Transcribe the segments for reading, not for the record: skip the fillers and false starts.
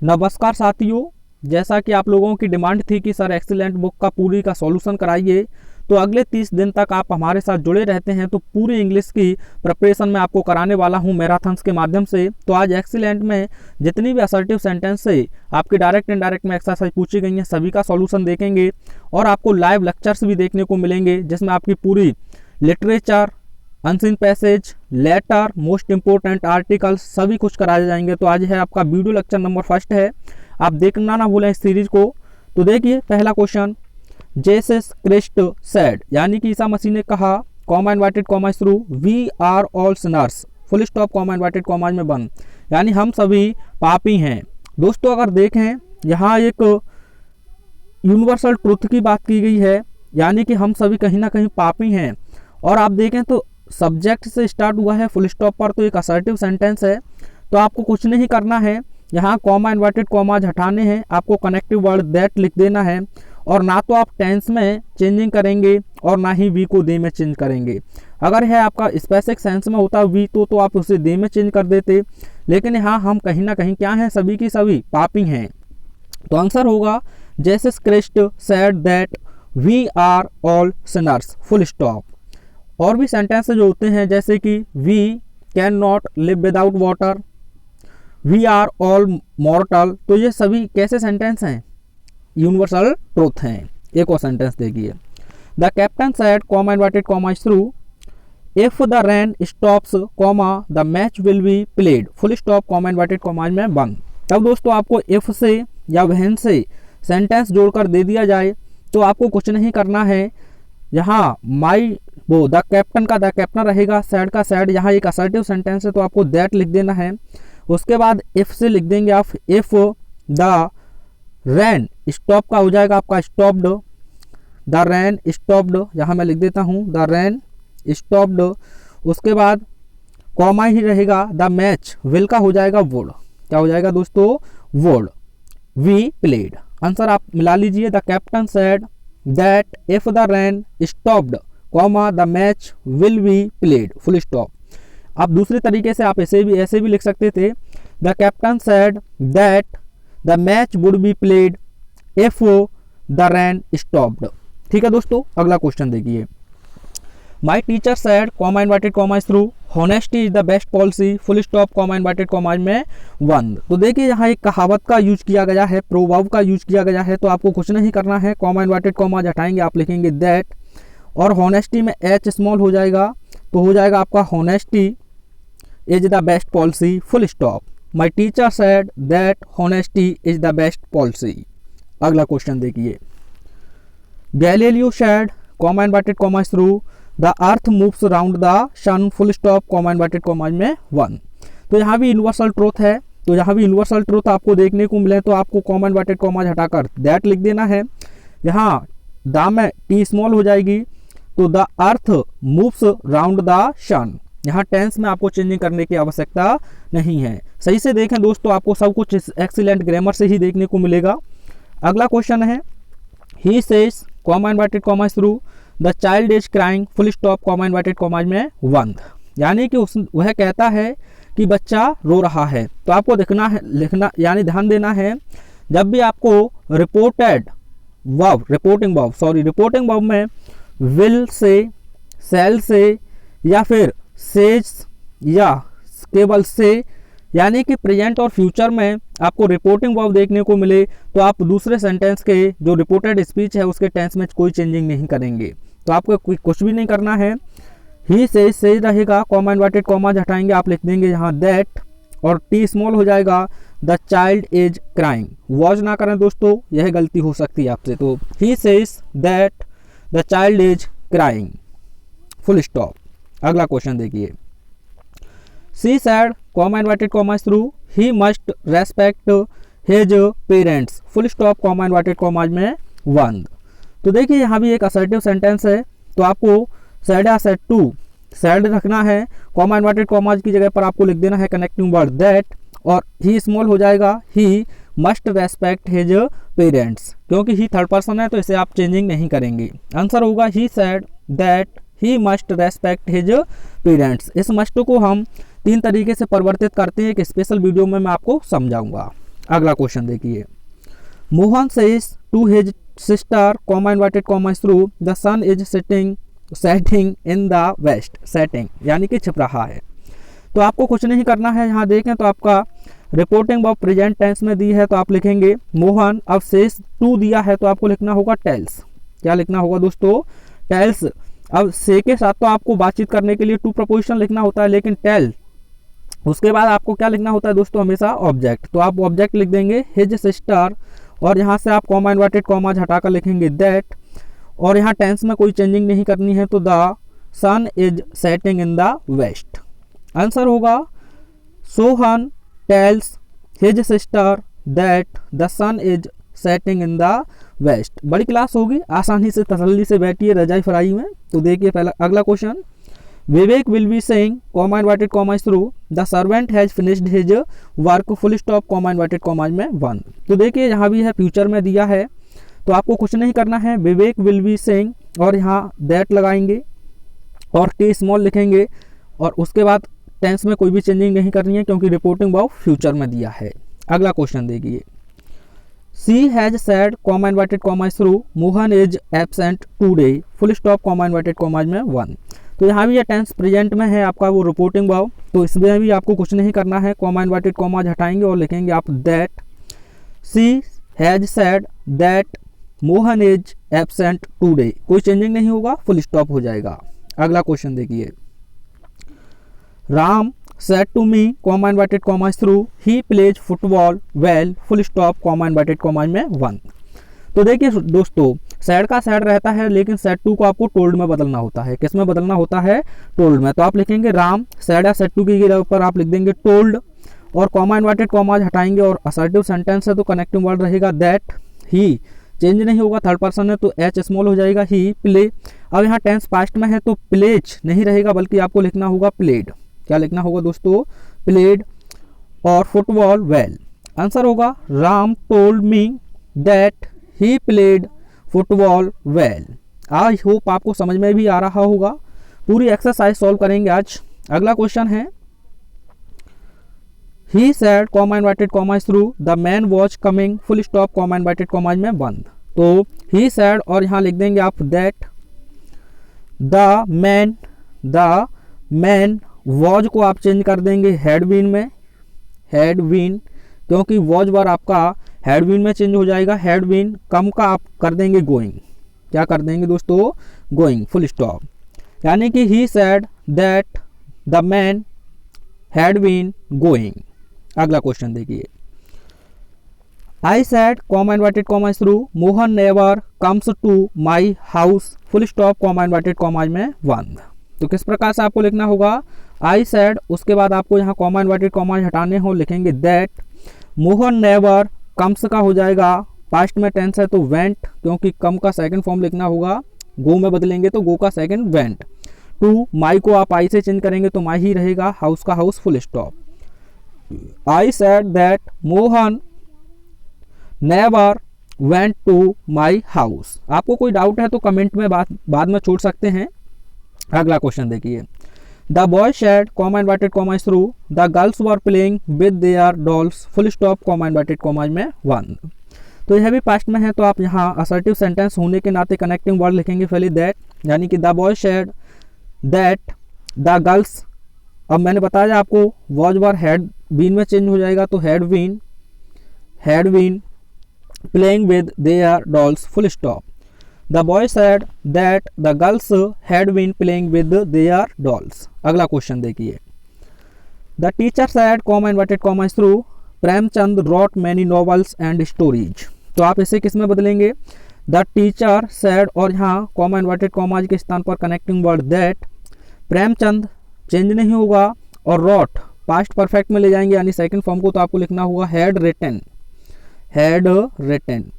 नमस्कार साथियों, जैसा कि आप लोगों की डिमांड थी कि सर एक्सीलेंट बुक का पूरी का सॉल्यूशन कराइए, तो अगले 30 दिन तक आप हमारे साथ जुड़े रहते हैं तो पूरी इंग्लिश की प्रिपरेशन मैं आपको कराने वाला हूं मैराथन्स के माध्यम से। तो आज एक्सीलेंट में जितनी भी असर्टिव सेंटेंस से आपकी डायरेक्ट इनडायरेक्ट में एक्सरसाइज पूछी गई हैं सभी का सॉल्यूशन देखेंगे और आपको लाइव लेक्चर्स भी देखने को मिलेंगे जिसमें आपकी पूरी literature, unseen passage, letter, most important article सभी कुछ कराए जाएंगे। तो आज है आपका वीडियो लेक्चर नंबर 1 है, आप देखना ना भूलें इस सीरीज को। तो देखिए पहला क्वेश्चन, जेसस क्रिस्ट सेड, यानी कि ईसा मसीह ने कहा, comma inverted comma through, we are all sinners, full stop comma inverted comma में बंद, यानी हम सभी पापी हैं। दोस्तों अगर देखें यहाँ एक यूनिवर्सल ट्रुथ की बात की गई है, यानी कि हम सभी कहीं ना कहीं पापी हैं। और आप देखें तो सब्जेक्ट से स्टार्ट हुआ है फुल स्टॉप पर, तो एक असर्टिव सेंटेंस है। तो आपको कुछ नहीं करना है, यहाँ कॉमा इन्वर्टेड कॉमाज हटाने हैं, आपको कनेक्टिव वर्ड दैट लिख देना है और ना तो आप टेंस में चेंजिंग करेंगे और ना ही वी को दे में चेंज करेंगे। अगर है आपका स्पेसिफिक सेंस में होता वी तो आप उसे दे में चेंज कर देते, लेकिन यहाँ हम कहीं ना कहीं क्या हैं, सभी की सभी पापी हैं। तो आंसर होगा Jesus Christ said that we are all sinners, full stop. और भी सेंटेंस जो होते हैं जैसे कि we cannot live without water, we are all mortal, तो ये सभी कैसे सेंटेंस हैं, यूनिवर्सल ट्रूथ हैं। एक और सेंटेंस देखिए, the captain said comma inverted comma through, if the rain stops comma the match will be played, full stop comma inverted comma में बंद। तब दोस्तों आपको इफ से या वहन से सेंटेंस जोड़कर दे दिया जाए तो आपको कुछ नहीं करना है। यहाँ माई वो द कैप्टन का द कैप्टन रहेगा, सैड का सैड, यहाँ एक असर्टिव सेंटेंस है तो आपको दैट लिख देना है। उसके बाद इफ से लिख देंगे आप, इफ द रैन स्टॉप का हो जाएगा आपका स्टॉप्ड, द रैन स्टॉप्ड, यहाँ मैं लिख देता हूँ द रैन स्टॉप्ड। उसके बाद कॉमा ही रहेगा, द मैच विल का हो जाएगा वुड, क्या हो जाएगा दोस्तों, वुड, वी प्लेड। आंसर आप मिला लीजिए, the captain said that if the rain stopped comma the match will be played, full stop. आप दूसरे तरीके से आप ऐसे भी लिख सकते थे, the captain said that the match would be played if the rain stopped. ठीक है दोस्तों, अगला क्वेश्चन देखिए, my teacher said comma inverted comma through, honesty is the best policy, full stop comma inverted comma में बंद। तो देखिए यहाँ एक कहावत का यूज किया गया है, प्रोवर्ब का यूज किया गया है, तो आपको कुछ नहीं करना है, कॉमा इन्वर्टेड कॉमा हटाएंगे, आप लिखेंगे दैट और हॉनेस्टी में एच स्मॉल हो जाएगा, तो हो जाएगा आपका honesty is the best policy, full stop. My teacher said that honesty is the best policy. अगला क्वेश्चन देखिए, Galileo said comma inverted comma through, the earth moves round the sun, full stop comma inverted comma में 1। तो यहाँ भी universal truth है, तो यहाँ भी यूनिवर्सल ट्रूथ आपको देखने को मिले तो आपको कॉमा इन्वर्टेड कॉमा हटाकर दैट लिख देना है। यहाँ द में टी स्मॉल हो जाएगी, तो the earth moves round the sun, यहाँ टेंस में आपको चेंजिंग करने की आवश्यकता नहीं है। सही से देखें दोस्तों, आपको सब कुछ एक्सीलेंट ग्रामर से ही देखने को मिलेगा। अगला क्वेश्चन है, he says comma inverted comma through, the child is crying, full stop comma inverted comma में बंद, यानी कि वह कहता है कि बच्चा रो रहा है। तो आपको लिखना यानी ध्यान देना है, जब भी आपको रिपोर्टिंग वर्ब में विल से, सेल से या फिर सेज या केवल से, यानी कि प्रेजेंट और फ्यूचर में आपको रिपोर्टिंग वर्ब देखने को मिले तो आप दूसरे सेंटेंस के जो रिपोर्टेड स्पीच है उसके टेंस में कोई चेंजिंग नहीं करेंगे। तो आपको कुछ भी नहीं करना है, ही से रहेगा, कॉमा इन्वर्टेड कॉमा हटाएंगे, आप लिख देंगे यहाँ दैट और टी स्मॉल हो जाएगा, the child is crying. Watch ना करें दोस्तों, यह गलती हो सकती है आपसे। तो he says that the child is crying, full stop. अगला क्वेश्चन देखिए, she said comma inverted comma through, he must respect his parents, full stop comma inverted comma में 1। तो देखिए यहाँ भी एक असर्टिव सेंटेंस है, तो आपको सैड या सैड टू सैड रखना है, कॉमा इन्वर्टेड कॉमाज की जगह पर आपको लिख देना है कनेक्टिंग वर्ड दैट और ही स्मॉल हो जाएगा, ही मस्ट रेस्पेक्ट हिज पेरेंट्स, क्योंकि ही थर्ड पर्सन है तो इसे आप चेंजिंग नहीं करेंगे। आंसर होगा he said that he must respect his parents. इस मस्ट को हम 3 तरीके से परिवर्तित करते हैं, एक स्पेशल वीडियो में मैं आपको समझाऊंगा। अगला क्वेश्चन देखिए, Mohan says to his sister comma inverted comma through the sun is setting in the west. Setting यानी कि छिप रहा है। तो आपको कुछ नहीं करना है, यहाँ देखें तो आपका रिपोर्टिंग वर्ब प्रेजेंट टेंस में दी है तो आप लिखेंगे मोहन। अब सेज टू दिया है तो आपको लिखना होगा टेल्स। क्या लिखना होगा दोस्तों? टेल्स। अब से के साथ तो आपको बातचीत करने के लिए टू प्रपोजिशन लिखना होता है, लेकिन टेल उसके बाद आपको क्या लिखना होता है दोस्तों? हमेशा ऑब्जेक्ट। तो आप ऑब्जेक्ट लिख देंगे हिज सिस्टर और यहाँ से आप कॉमा इन्वर्टेड कॉमा हटाकर लिखेंगे दैट, और यहाँ टेंस में कोई चेंजिंग नहीं करनी है तो the sun is setting in the west. Answer होगा Sohan tells his sister that the sun is setting in the west. बड़ी क्लास होगी, आसानी से तसल्ली से बैठिए रजाई फराई में। तो देखिए पहला अगला question, Vivek will be saying comma inverted comma through the servant has finished his work full stop comma inverted comma में 1। तो देखिए यहाँ भी है, फ्यूचर में दिया है तो आपको कुछ नहीं करना है। विवेक विल बी सेइंग और यहाँ दैट लगाएंगे और टी स्मॉल लिखेंगे और उसके बाद टेंस में कोई भी चेंजिंग नहीं करनी है क्योंकि रिपोर्टिंग वर्ब फ्यूचर में दिया है। अगला क्वेश्चन देखिए, she has said comma inverted comma through Mohan is absent today full stop comma inverted comma में 1। तो यहाँ भी ये टेंस प्रेजेंट में है आपका वो रिपोर्टिंग वर्ब, तो इसमें भी आपको कुछ नहीं करना है। कॉमा इन्वर्टेड कॉमा हटाएंगे और लिखेंगे आप that she has said that Mohan is absent today. कोई चेंजिंग नहीं होगा, फुल स्टॉप हो जाएगा। अगला क्वेश्चन देखिए, Ram said to me comma inverted comma through he plays football well full stop comma inverted comma में 1। तो देखिए दोस्तों सैड का सैड रहता है लेकिन सैड टू को आपको टोल्ड में बदलना होता है। किस में बदलना होता है? टोल्ड में। तो आप लिखेंगे राम सैड या सैड टू की जगह पर आप लिख देंगे टोल्ड और कॉमा इन्वर्टेड कॉमा हटाएंगे और असर्टिव सेंटेंस है तो कनेक्टिंग वर्ड रहेगा दैट। ही चेंज नहीं होगा, थर्ड पर्सन है तो एच स्मॉल हो जाएगा ही प्ले। अब यहाँ टेंस पास्ट में है तो प्लेज नहीं रहेगा बल्कि आपको लिखना होगा प्लेड। क्या लिखना होगा दोस्तों? प्लेड और फुटबॉल वेल। आंसर होगा Ram told me that he played football well. I hope आपको समझ में भी आ रहा होगा। पूरी एक्सरसाइज सॉल्व करेंगे आज। अगला क्वेश्चन है, he said comma inverted comma through the man was coming full stop comma inverted comma में 1। तो ही सेड और यहाँ लिख देंगे आप दैट द मैन वॉज को आप चेंज कर देंगे हैड बीन में, हैड बीन, क्योंकि वॉज बार आपका हैड बीन में चेंज हो जाएगा। हैड बीन कम का आप कर देंगे गोइंग। क्या कर देंगे दोस्तों? Going full stop. यानी कि he said that the man had been going. अगला क्वेश्चन देखिए, I said comma inverted comma through Mohan never comes to my house full stop comma inverted comma में 1। तो किस प्रकार से आपको लिखना होगा? आई सेड उसके बाद आपको यहाँ कॉमा इन्वर्टेड कॉमा हटाने हो, लिखेंगे दैट मोहन नेवर कम्स का हो जाएगा पास्ट में टेंस है तो वेंट, क्योंकि कम का सेकंड फॉर्म लिखना होगा गो में बदलेंगे तो गो का सेकंड वेंट। टू माई को आप आई से चेंज करेंगे तो माई ही रहेगा, हाउस का house full stop. I said that Mohan never went to my house. आपको कोई डाउट है तो कमेंट में बाद में छोड़ सकते हैं। अगला क्वेश्चन देखिए, the boy said comma inverted comma through the girls were playing with their dolls full stop comma inverted comma में 1। तो यह भी पास्ट में है तो आप यहाँ असर्टिव सेंटेंस होने के नाते कनेक्टिंग वर्ड लिखेंगे पहले दैट, यानी कि the boy said that the girls. अब मैंने बताया आपको वॉज वर हैड बीन में चेंज हो जाएगा तो had been playing with their dolls full stop. The boy said that the girls had been playing with their dolls। अगला question देखिए, The teacher said comma inverted comma through Premchand wrote many novels and stories। तो आप इसे किस में बदलेंगे? The teacher said और यहाँ कॉमा इन्वर्टेड कॉमा के स्थान पर connecting word that. Premchand change नहीं होगा और wrote पास्ट परफेक्ट में ले जाएंगे यानी सेकंड फॉर्म को, तो आपको लिखना होगा हैड रिटन।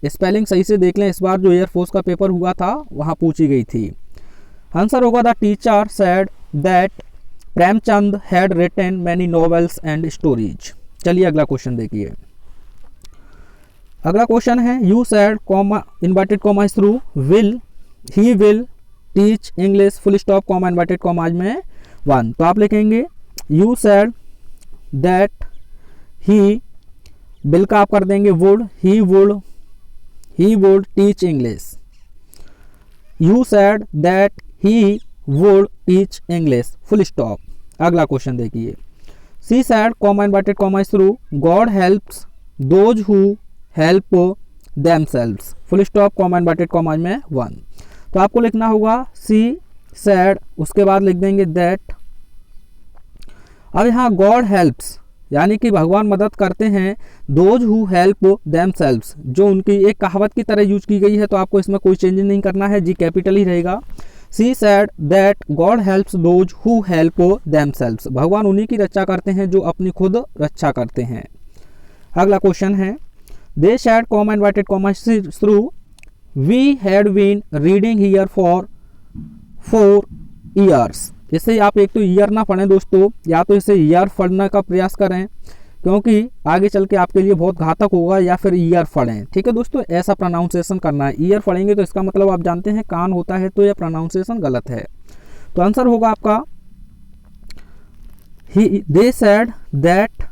स्पेलिंग सही से देख लें, इस बार जो एयरफोर्स का पेपर हुआ था वहां पूछी गई थी। आंसर होगा the teacher said that Premchand had written many novels and stories. चलिए अगला क्वेश्चन देखिए। अगला क्वेश्चन है, you said comma inverted comma through he will teach English full stop comma inverted comma में 1। तो आप लिखेंगे you said that he will का आप कर देंगे would, he would teach English. You said that he would teach English, full stop. अगला question देखिए, she said comma inverted comma through God helps those who help themselves, full stop comma inverted comma में 1। तो आपको लिखना होगा सी sad, उसके बाद लिख देंगे दैट। अब यहाँ गॉड हेल्प्स यानी कि भगवान मदद करते हैं, दोज हु हेल्प देमसेल्व्स जो उनकी एक कहावत की तरह यूज की गई है, तो आपको इसमें कोई चेंज नहीं करना है, जी कैपिटल ही रहेगा। She said that God helps those who help themselves, भगवान उन्हीं की रक्षा करते हैं जो अपनी खुद रक्षा करते हैं। अगला क्वेश्चन है, they said comma inverted comma through we had been reading here for 4 years. इससे आप एक तो ईयर ना पढ़ें दोस्तों, या तो इसे ईयर पढ़ने का प्रयास करें क्योंकि आगे चल के आपके लिए बहुत घातक होगा, या फिर ईयर पढ़ें। ठीक है दोस्तों, ऐसा प्रोनाउंसिएशन करना है। ईयर पढ़ेंगे तो इसका मतलब आप जानते हैं कान होता है, तो यह प्रोनाउंसिएशन गलत है। तो आंसर होगा आपका ही, दे सैड दैट,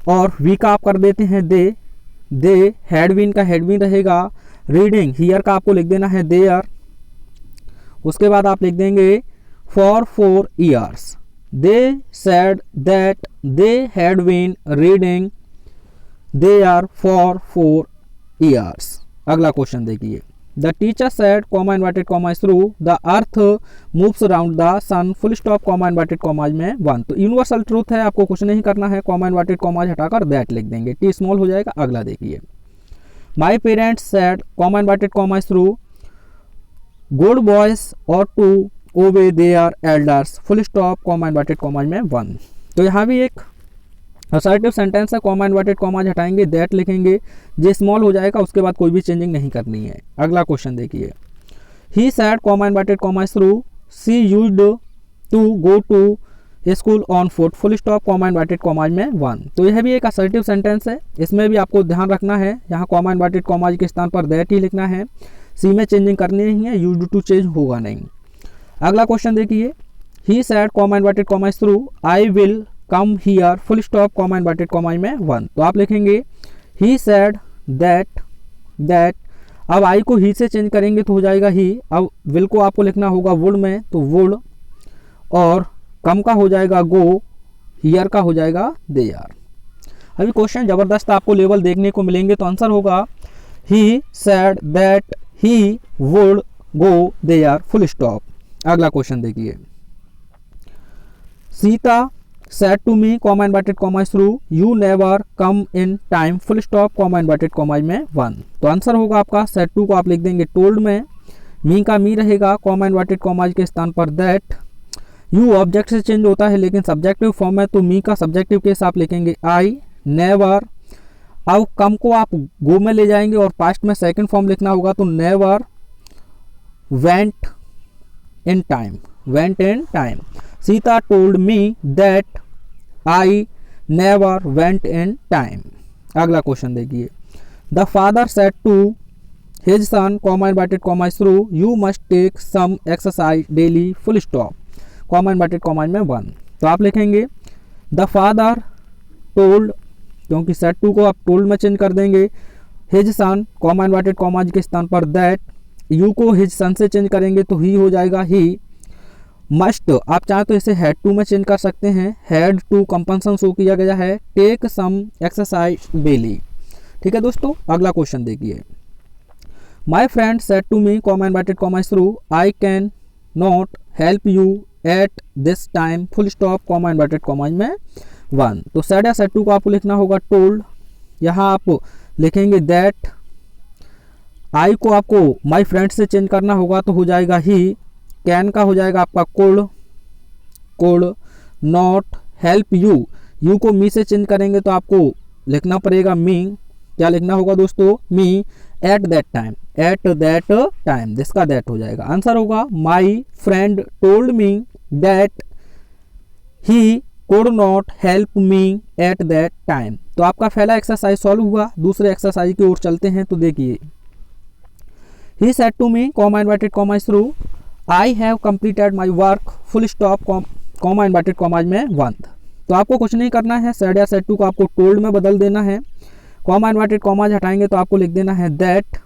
और वी का आप कर देते हैं दे हैड बीन का हैड बीन रहेगा। रीडिंग हियर का आपको लिख देना है देयर, उसके बाद आप लिख देंगे for 4 years. They said that they had been reading there for 4 years. अगला क्वेश्चन देखिए, the teacher said comma inverted comma through the earth moves around the sun, full stop comma inverted comma में 1। तो universal truth है, आपको कुछ नहीं करना है, कॉमा इनवर्टेड कॉमा हटाकर दैट लिख देंगे, टी स्मॉल हो जाएगा। अगला देखिए, my parents said comma inverted comma through good boys are to obey their elders, full stop comma inverted comma में 1। तो यहाँ भी एक असर्टिव सेंटेंस है, कॉमा इनवर्टेड कॉमा हटाएंगे, दैट लिखेंगे, जे स्मॉल हो जाएगा, उसके बाद कोई भी चेंजिंग नहीं करनी है। अगला क्वेश्चन देखिए, he said comma inverted comma through she used to go to school on foot, full stop comma inverted comma में 1। तो यह भी एक असर्टिव सेंटेंस है, इसमें भी आपको ध्यान रखना है, यहाँ कॉमा इनवर्टेड कॉमा के स्थान पर दैट ही लिखना है, सी में चेंजिंग करनी नहीं है, यूज्ड टू चेंज होगा नहीं। अगला क्वेश्चन देखिए, he said comma inverted comma through I will come here, full stop comma inverted comma में 1। तो आप लिखेंगे ही सैड दैट। अब आई को ही से चेंज करेंगे तो हो जाएगा ही, अब विल को आपको लिखना होगा वुड में, तो वुड, और कम का हो जाएगा गो, हियर का हो जाएगा देयर। अभी क्वेश्चन जबरदस्त आपको लेवल देखने को मिलेंगे, तो आंसर होगा he said that he would go there, full stop. अगला क्वेश्चन देखिए, Sita said to me comma inverted comma through you never come in time, full stop comma inverted comma में 1। तो आंसर होगा आपका said to को आप लिख देंगे टोल्ड में, मी का मी रहेगा, कॉमा इनवर्टेड कॉमा के स्थान पर दैट। यू ऑब्जेक्ट से चेंज होता है लेकिन सब्जेक्टिव फॉर्म है, तो मी का सब्जेक्टिव केस आप लिखेंगे आई नेवर। अब कम को आप गो में ले जाएंगे और पास्ट में सेकंड फॉर्म लिखना होगा, तो never went in time. Sita told me that I never went in time. अगला क्वेश्चन देखिए, the father said to his son comma inverted comma through you must take some exercise daily, full stop comma inverted comma में 1। तो आप लिखेंगे the father told, क्योंकि said to को आप told में चेंज कर देंगे, his son comma inverted comma के स्थान पर दैट, यू को हिज सन से चेंज करेंगे तो ही हो जाएगा ही। मस्ट आप चाहें तो इसे हैड टू में चेंज कर सकते हैं, हैड टू कंपल्सन शो किया गया है, टेक सम एक्सरसाइज डेली। ठीक है दोस्तों, अगला क्वेश्चन देखिए, my friend said to me comma inverted comma through I can not help you at this time, full stop comma inverted comma में 1। तो सेड या सेड टू को आपको लिखना होगा टोल्ड, यहाँ आप लिखेंगे दैट। आई को आपको माई फ्रेंड से चेंज करना होगा तो हो जाएगा ही, कैन का हो जाएगा आपका कोड, नॉट हेल्प यू को मी से चेंज करेंगे तो आपको लिखना पड़ेगा मी, क्या लिखना होगा दोस्तों, मी एट दैट टाइम, जिसका दैट हो जाएगा। आंसर होगा my friend told me that he could not help me at that time. तो आपका पहला एक्सरसाइज सॉल्व हुआ, दूसरे एक्सरसाइज की ओर चलते हैं। तो देखिए, he said to me comma inverted comma through I have completed my work, full stop comma inverted comma में 1। तो आपको कुछ नहीं करना है, सैड या सैड टू को आपको टोल्ड में बदल देना है। कॉमा इन्वर्टेड कॉमाज हटाएंगे तो आपको लिख देना है दैट।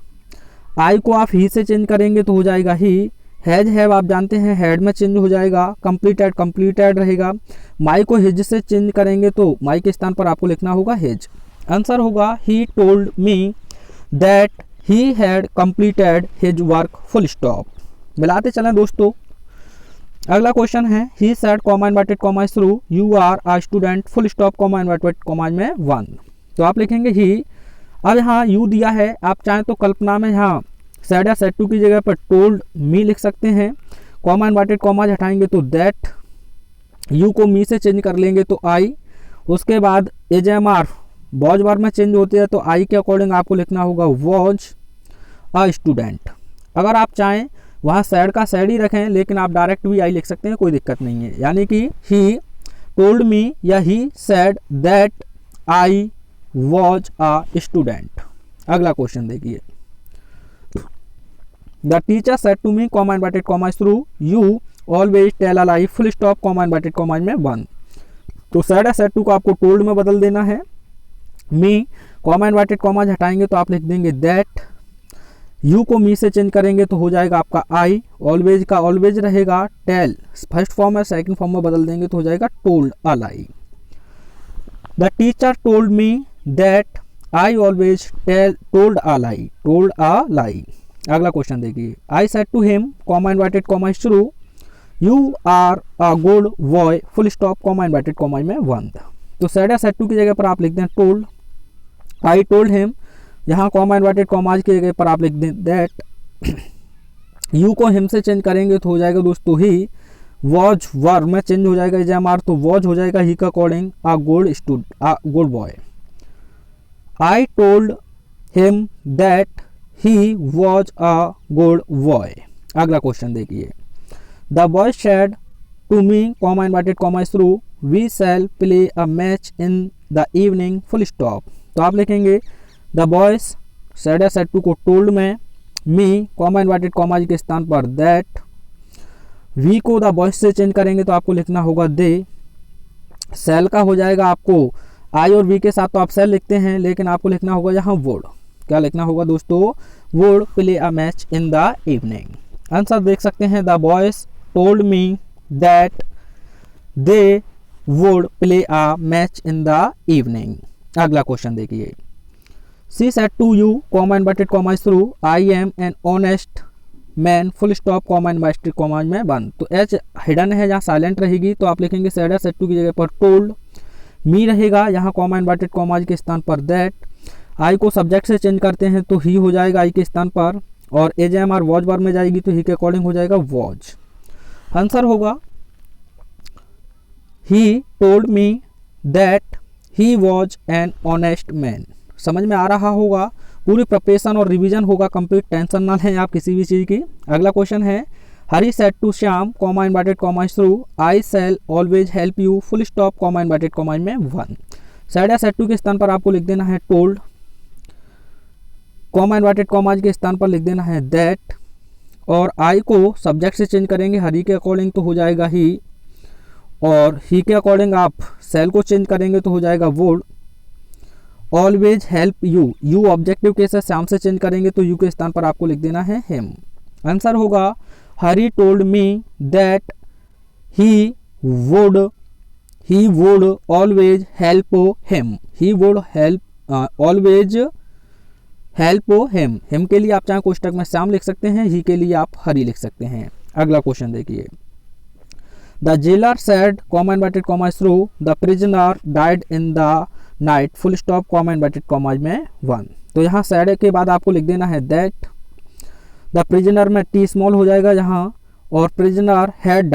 आई को आप ही से चेंज करेंगे तो हो जाएगा ही। हैज हैव आप जानते हैं हेड में चेंज हो जाएगा, कंप्लीटेड कंप्लीटेड रहेगा। माई को हिज से चेंज करेंगे तो माई के स्थान पर आपको लिखना होगा हिज। आंसर होगा he told me that he had completed his work, full stop. मिलाते चलें दोस्तों। अगला क्वेश्चन है he said comma inverted comma through you are a student, full stop comma inverted comma में 1। तो आप लिखेंगे ही। अब यहाँ यू दिया है, आप चाहें तो कल्पना में यहाँ सेड या सेड टू की जगह पर टोल्ड मी लिख सकते हैं। कॉमा इन्वर्टेड कॉमा हटाएंगे तो दैट, यू को मी से चेंज कर लेंगे तो आई। उसके बाद एजेएमआर वॉज वर्ब में चेंज होते हैं तो आई के अकॉर्डिंग आपको लिखना होगा वॉज अ स्टूडेंट। अगर आप चाहें वहाँ सैड का सैड ही रखें, लेकिन आप डायरेक्ट भी आई लिख सकते हैं, कोई दिक्कत नहीं है। यानी कि ही टोल्ड मी या he said that I was a student. अगला क्वेश्चन देखिए। The teacher said to me comma inverted comma through you always tell a lie, full stop comma inverted comma में 1। तो सैड या सैड टू को आपको told में बदल देना है। मी कॉमा इन्वर्टेड कॉमा हटाएंगे तो आप लिख देंगे दैट। यू को मी से चेंज करेंगे तो हो जाएगा आपका आई। ऑलवेज का ऑलवेज रहेगा। टेल फर्स्ट फॉर्म है, सेकंड फॉर्म में बदल देंगे तो हो जाएगा told a lie. The teacher told me that I always told a lie, told a lie. अगला क्वेश्चन देखिए। I said to him comma inverted comma through you are a good boy, full stop comma inverted comma में 1। तो said या said to की जगह पर आप लिख दें टोल्ड। आई टोल्ड हिम, यहाँ कॉमा इन्वर्टेड कॉमाज की जगह पर आप लिख दें दैट। यू को हिम से चेंज करेंगे तो हो जाएगा दोस्तों ही। वॉज वर्ब में चेंज हो जाएगा एजेएमआर तो वॉज हो जाएगा ही का according a good boy. I told him that he was a good boy. अगला क्वेश्चन देखिए। The boy said to me comma inverted comma through we shell play a match in the evening, full stop. तो आप लिखेंगे the boys said या said to को told में, मी comma inverted comma के स्थान पर दैट। वी को द बॉयज से चेंज करेंगे तो आपको लिखना होगा दे। सेल का हो जाएगा आपको आई और वी के साथ तो आप सेल लिखते हैं, लेकिन आपको लिखना होगा यहाँ वुड। क्या लिखना होगा दोस्तों? Would play a match in the evening. Answer देख सकते हैं। The boys told me that they would play a match in the evening. अगला क्वेश्चन देखिए। She said to you comma inverted comma through I am an honest man, full stop comma inverted comma में 1। तो H hidden है, जहाँ silent रहेगी तो आप लिखेंगे सेड या सेड टू की जगह पर टोल्ड। मी रहेगा यहाँ कॉमा इन्वर्टेड कॉमाज के स्थान पर दैट। आई को सब्जेक्ट से चेंज करते हैं तो ही हो जाएगा आई के स्थान पर, और एजेएमआर वॉज वर्ब में जाएगी तो ही के अकॉर्डिंग हो जाएगा वॉज। आंसर होगा he told me that he was an honest man. समझ में आ रहा होगा। पूरी प्रिपरेशन और रिवीजन होगा कंप्लीट, टेंशन ना लें आप किसी भी चीज़ की। अगला क्वेश्चन है। Hari said to Shyam comma inverted comma through I shall always help you, full stop comma inverted comma में 1। सेड या सेड टू के स्थान पर आपको लिख देना है टोल्ड। कॉमा इन्वर्टेड कॉमाज के स्थान पर लिख देना है दैट, और आई को सब्जेक्ट से चेंज करेंगे हरी के अकॉर्डिंग तो हो जाएगा ही, और ही के अकॉर्डिंग आप सेल को चेंज करेंगे तो हो जाएगा would. Always help you, you objective case है, श्याम से चेंज करेंगे तो यू के स्थान पर आपको लिख देना है हिम। आंसर होगा Hari told me that he would always help him, he would help always help him. Him के लिए आप चाहे कोष्टक में श्याम लिख सकते हैं, ही के लिए आप हरी लिख सकते हैं। अगला क्वेश्चन देखिए। The jailer said comma inverted comma through the prisoner died in the night, full stop comma inverted comma में 1। तो यहाँ सैड के बाद आपको लिख देना है दैट। द प्रिजनर में टी स्मॉल हो जाएगा यहाँ, और prisoner had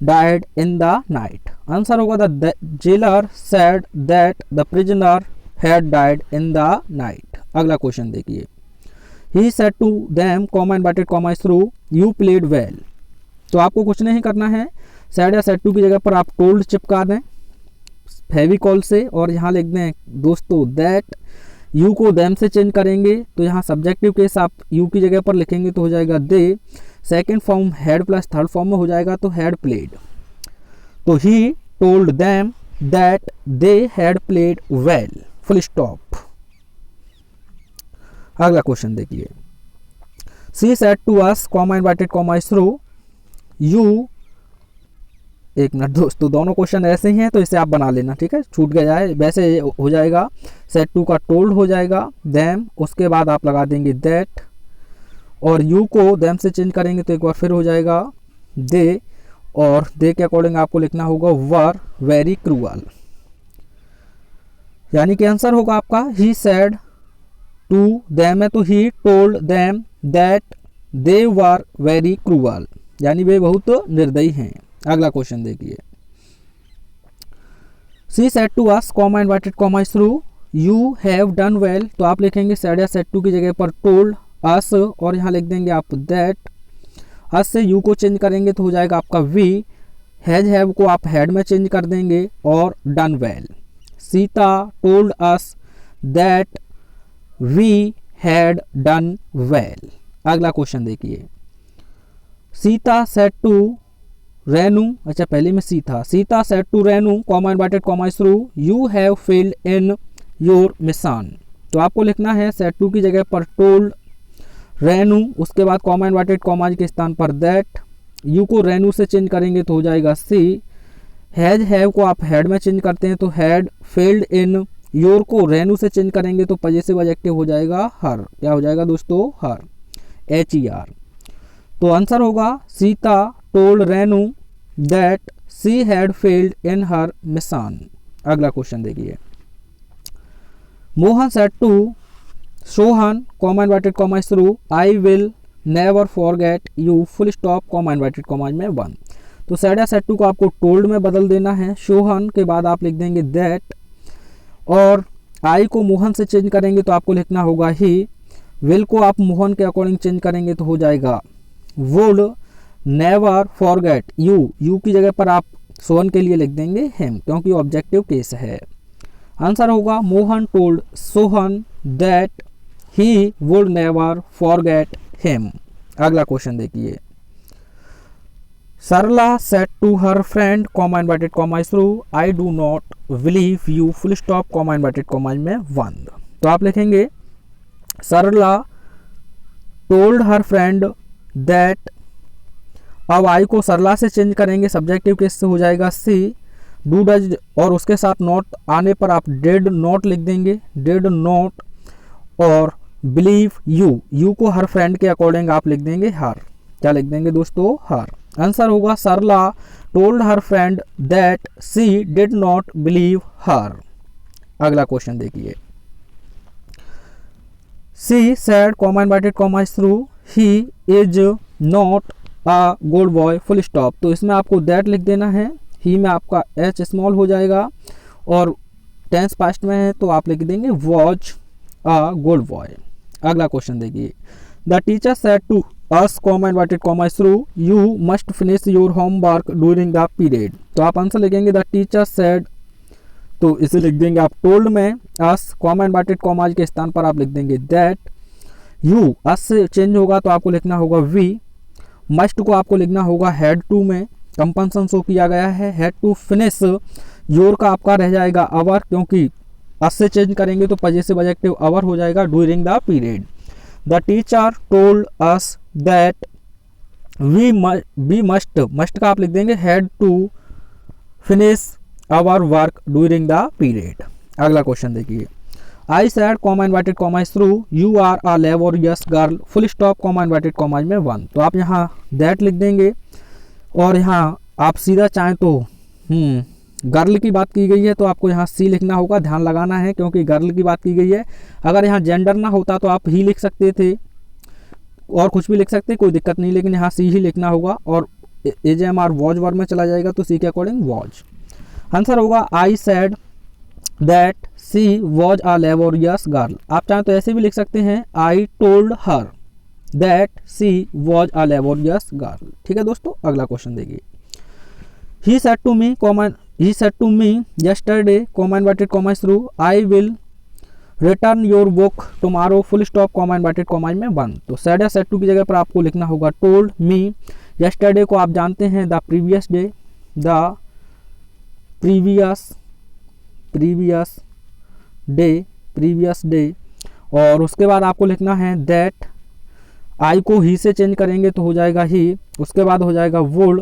died in the night. Answer होगा the jailer said that the prisoner had died in the night. अगला क्वेश्चन देखिए। He said to them comma inverted comma through you played well. तो आपको कुछ नहीं करना है, सेड या सेड टू की जगह पर आप टोल्ड चिपका दें फेविकॉल से, और यहाँ लिख दें दोस्तों दैट। यू को देम से चेंज करेंगे तो यहाँ सब्जेक्टिव केस आप यू की जगह पर लिखेंगे तो हो जाएगा they. Second form had plus third form में हो जाएगा तो हैड प्लेड। तो he told them that they had played well, full stop। अगला क्वेश्चन देखिए, she said to us, comma inverted comma is through, you, एक मिनट दोस्तों, दोनों क्वेश्चन ऐसे ही हैं तो इसे आप बना लेना, ठीक है, छूट गया है, वैसे हो जाएगा, सेट टू का टोल्ड हो जाएगा, देम, उसके बाद आप लगा देंगे दैट, और यू को देम से चेंज करेंगे तो एक बार फिर हो जाएगा दे, और दे के अकॉर्डिंग आपको लिखना होगा वर वेरी क्रूअल, यानी कि आंसर होगा आपका ही सेड टू देम है तो he told them that they were very cruel, यानी वे बहुत निर्दयी हैं। अगला क्वेश्चन देखिए, she said to us, comma inverted comma is through, you have done well, तो आप लिखेंगे सेड या सेड टू की जगह पर टोल्ड अस, और यहाँ लिख देंगे आप दैट, अस से यू को चेंज करेंगे तो हो जाएगा आपका वी, हैज हैव को आप हैड में चेंज कर देंगे, और done well, Sita told us that we had done well. अगला क्वेश्चन देखिए, सीता सेड टू रेनू, अच्छा पहले में सी था, Sita said to Renu, comma inverted comma is through, you have failed in your mission, तो आपको लिखना है सेड टू की जगह पर टोल्ड रेनू, उसके बाद कॉमा इनवर्टेड कॉमा के स्थान पर दैट, यू को रेनू से चेंज करेंगे तो हो जाएगा सी, हैज हैव को आप हैड में चेंज करते हैं तो हैड फेल्ड इन, योर को रेनू से चेंज करेंगे तो पजेसिव एडजेक्टिव हो जाएगा हर, क्या हो जाएगा दोस्तों, हर, HER। तो आंसर होगा Sita told Renu that she had failed in her mission. अगला क्वेश्चन देखिए, Mohan said to Sohan, comma inverted comma is through, I will never forget you, full stop, comma inverted comma में 1, तो सेड या सेड टू को आपको told में बदल देना है, सोहन के बाद आप लिख देंगे दैट, और आई को मोहन से चेंज करेंगे तो आपको लिखना होगा ही, विल को आप मोहन के अकॉर्डिंग चेंज करेंगे तो हो जाएगा would never forget you, you की जगह पर आप सोहन के लिए लिख देंगे हिम, क्योंकि ऑब्जेक्टिव केस है। आंसर होगा Mohan told Sohan that he would never forget him. अगला क्वेश्चन देखिए, Sarla said to her friend, comma inverted comma is through, I do not believe you, full stop, comma inverted comma में 1, तो आप लिखेंगे Sarla told her friend that, अब I को सरला से change करेंगे, सब्जेक्टिव केस से हो जाएगा सी, डू डज, और उसके साथ नॉट आने पर आप डिड नॉट लिख देंगे, डिड नॉट, और बिलीव यू, यू को हर फ्रेंड के अकॉर्डिंग आप लिख देंगे हर, क्या लिख देंगे दोस्तों, हर। आंसर होगा Sarla told her friend that she did not believe her. अगला क्वेश्चन देखिए, she said, comma inverted comma is through, he is not a good boy, full stop, तो इसमें आपको दैट लिख देना है, ही में आपका एच स्मॉल हो जाएगा, और टेंस पास्ट में है तो आप लिख देंगे वॉज अ गुड बॉय। अगला क्वेश्चन देखिए, the teacher said to us, comma inverted comma is through, you must finish your homework during the period, तो आप आंसर लिखेंगे द टीचर सेड, तो इसे लिख देंगे आप टोल्ड में, अस, कॉमा इनवर्टेड कॉमा के स्थान पर आप लिख देंगे दैट, यू अस से चेंज होगा तो आपको लिखना होगा वी, मस्ट को आपको लिखना होगा हैड टू में, कंपनसन शो किया गया है, हैड टू फिनिश, योर का आपका रह जाएगा अवर, क्योंकि अस से चेंज करेंगे तो पजेसिव एडजेक्टिव अवर हो जाएगा, during the period, the teacher told us that we must, must का आप लिख देंगे had to finish our work during the period. अगला क्वेश्चन देखिए, I said, comma inverted comma is through, you are a laborious girl, full stop, comma inverted comma में 1, तो आप यहाँ दैट लिख देंगे, और यहाँ आप सीधा चाहें तो गर्ल की बात की गई है तो आपको यहाँ सी लिखना होगा, ध्यान लगाना है क्योंकि गर्ल की बात की गई है, अगर यहाँ जेंडर ना होता तो आप ही लिख सकते थे और कुछ भी लिख सकते, कोई दिक्कत नहीं, लेकिन यहाँ सी ही लिखना होगा, और AJMR वॉज वर्ब में चला जाएगा तो सी के अकॉर्डिंग वॉज। आंसर होगा I said that she was a laborious girl, आप चाहें तो ऐसे भी लिख सकते हैं, I told her that she was a laborious girl. ठीक है दोस्तों, अगला क्वेश्चन देखिए, he said to me, he said to me yesterday, comma inverted comma through, I will return your book tomorrow, full stop, comma inverted comma में 1, तो said या said to की जगह पर आपको लिखना होगा told me, yesterday को आप जानते हैं the previous day, the previous day. और उसके बाद आपको लिखना है दैट, आई को ही से चेंज करेंगे तो हो जाएगा ही। उसके बाद हो जाएगा would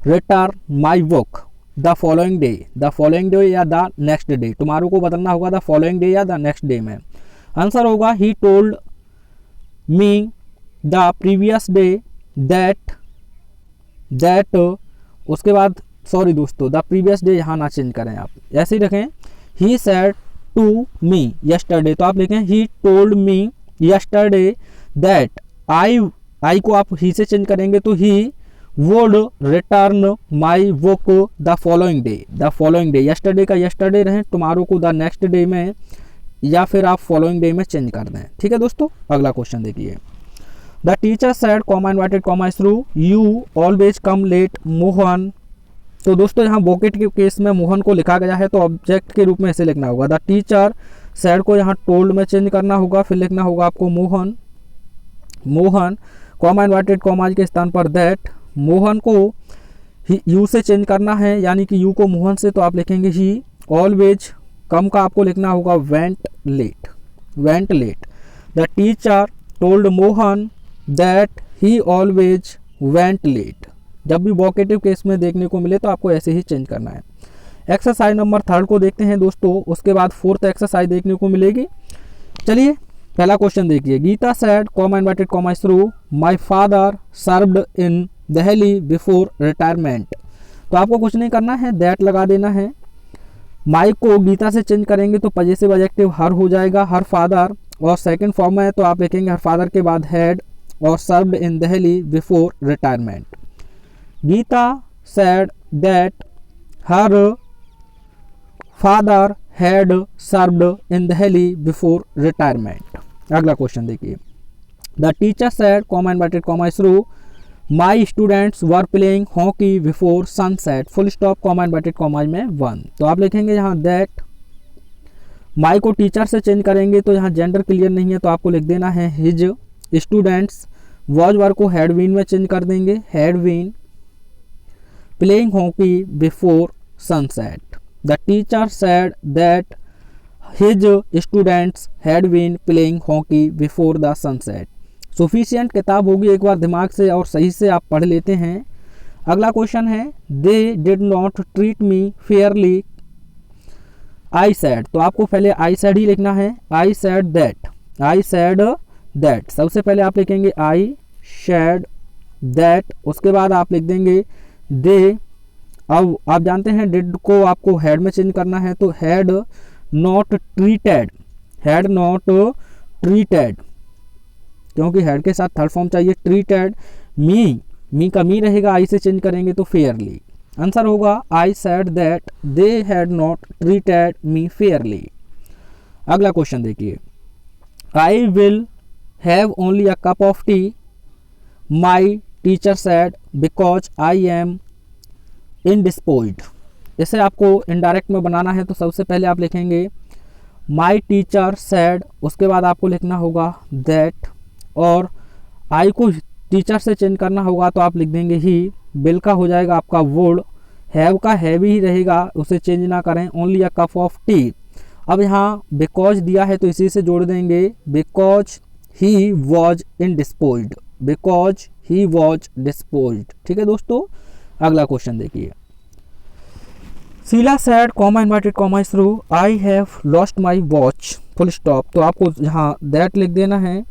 return my book the following day या द नेक्स्ट डे। टुमारो को बदलना होगा द फॉलोइंग डे या द नेक्स्ट डे में। आंसर होगा he told me the previous day that. उसके बाद सॉरी दोस्तों, द प्रीवियस डे यहाँ ना चेंज करें, आप ऐसे ही रखें। He said to me yesterday, तो आप लिखें he told me yesterday that. I को आप ही से चेंज करेंगे तो he would return my book the following day. Yesterday का यस्टरडे रहें, टुमारो को द नेक्स्ट डे में, या फिर आप फॉलोइंग डे में चेंज कर दें। ठीक है दोस्तों, अगला क्वेश्चन देखिए। The teacher said comma inverted comma through you always come late Mohan. तो दोस्तों यहाँ वोकेट के केस में मोहन को लिखा गया है तो ऑब्जेक्ट के रूप में ऐसे लिखना होगा। द टीचर सेड को यहाँ टोल्ड में चेंज करना होगा, फिर लिखना होगा आपको मोहन कॉमा इन्वर्टेड कॉमा के स्थान पर दैट। मोहन को यू से चेंज करना है, यानी कि यू को मोहन से, तो आप लिखेंगे ही। ऑलवेज कम का आपको लिखना होगा went late. The teacher told Mohan that he always went late. जब भी वोकेटिव केस में देखने को मिले तो आपको ऐसे ही चेंज करना है। एक्सरसाइज नंबर 3 को देखते हैं दोस्तों, उसके बाद 4th एक्सरसाइज देखने को मिलेगी। चलिए पहला क्वेश्चन देखिए। Gita said comma inverted comma through my father served in Delhi before retirement. तो आपको कुछ नहीं करना है, दैट लगा देना है। माई को गीता से चेंज करेंगे तो पजेसिव एडजेक्टिव हर हो जाएगा, हर फादर, और सेकंड फॉर्म में है तो आप लिखेंगे हर फादर के बाद हैड और served in Delhi before retirement. Gita said that her father had served in Delhi before retirement. अगला क्वेश्चन देखिए। The teacher said comma inverted comma through my students were playing hockey before sunset, full stop comma inverted comma में 1। तो आप लिखेंगे यहाँ that. माई को teacher से change करेंगे तो यहाँ जेंडर क्लियर नहीं है तो आपको लिख देना है हिज स्टूडेंट्स। वॉज वर को हैड बीन में चेंज कर देंगे, had been playing hockey before sunset. The teacher said that his students had been playing hockey before the sunset. Sufficient किताब होगी, एक बार दिमाग से और सही से आप पढ़ लेते हैं। अगला क्वेश्चन है they did not treat me Fairlie I sad. तो आपको पहले आई सैड ही लिखना है। आई सैड दैट, सबसे पहले आप लिखेंगे आई सैड दैट, उसके बाद आप लिख देंगे दे। अब आप जानते हैं डिड को आपको हैड में चेंज करना है तो हैड नॉट ट्रीटेड, क्योंकि हेड के साथ थर्ड फॉर्म चाहिए। ट्रीटेड मी का मी रहेगा, आई से चेंज करेंगे तो फेयरली। आंसर होगा I said that they had not treated me fairly. अगला क्वेश्चन देखिए। I will have only a cup of tea my teacher said because I am indisposed. इसे आपको इनडायरेक्ट में बनाना है तो सबसे पहले आप लिखेंगे माई टीचर सेड, उसके बाद आपको लिखना होगा दैट, और आई को टीचर से चेंज करना होगा तो आप लिख देंगे ही। बिल का हो जाएगा आपका वुड, हैव का हैव ही रहेगा, उसे चेंज ना करें। Only a cup of T, अब यहाँ बिकॉज दिया है तो इसी से जोड़ देंगे बिकॉज ही वॉज इनडिस्पोज्ड, ठीक है दोस्तों। अगला क्वेश्चन देखिए। Sheela said comma inverted comma through I have lost my watch full stop. तो आपको यहाँ दैट लिख देना है।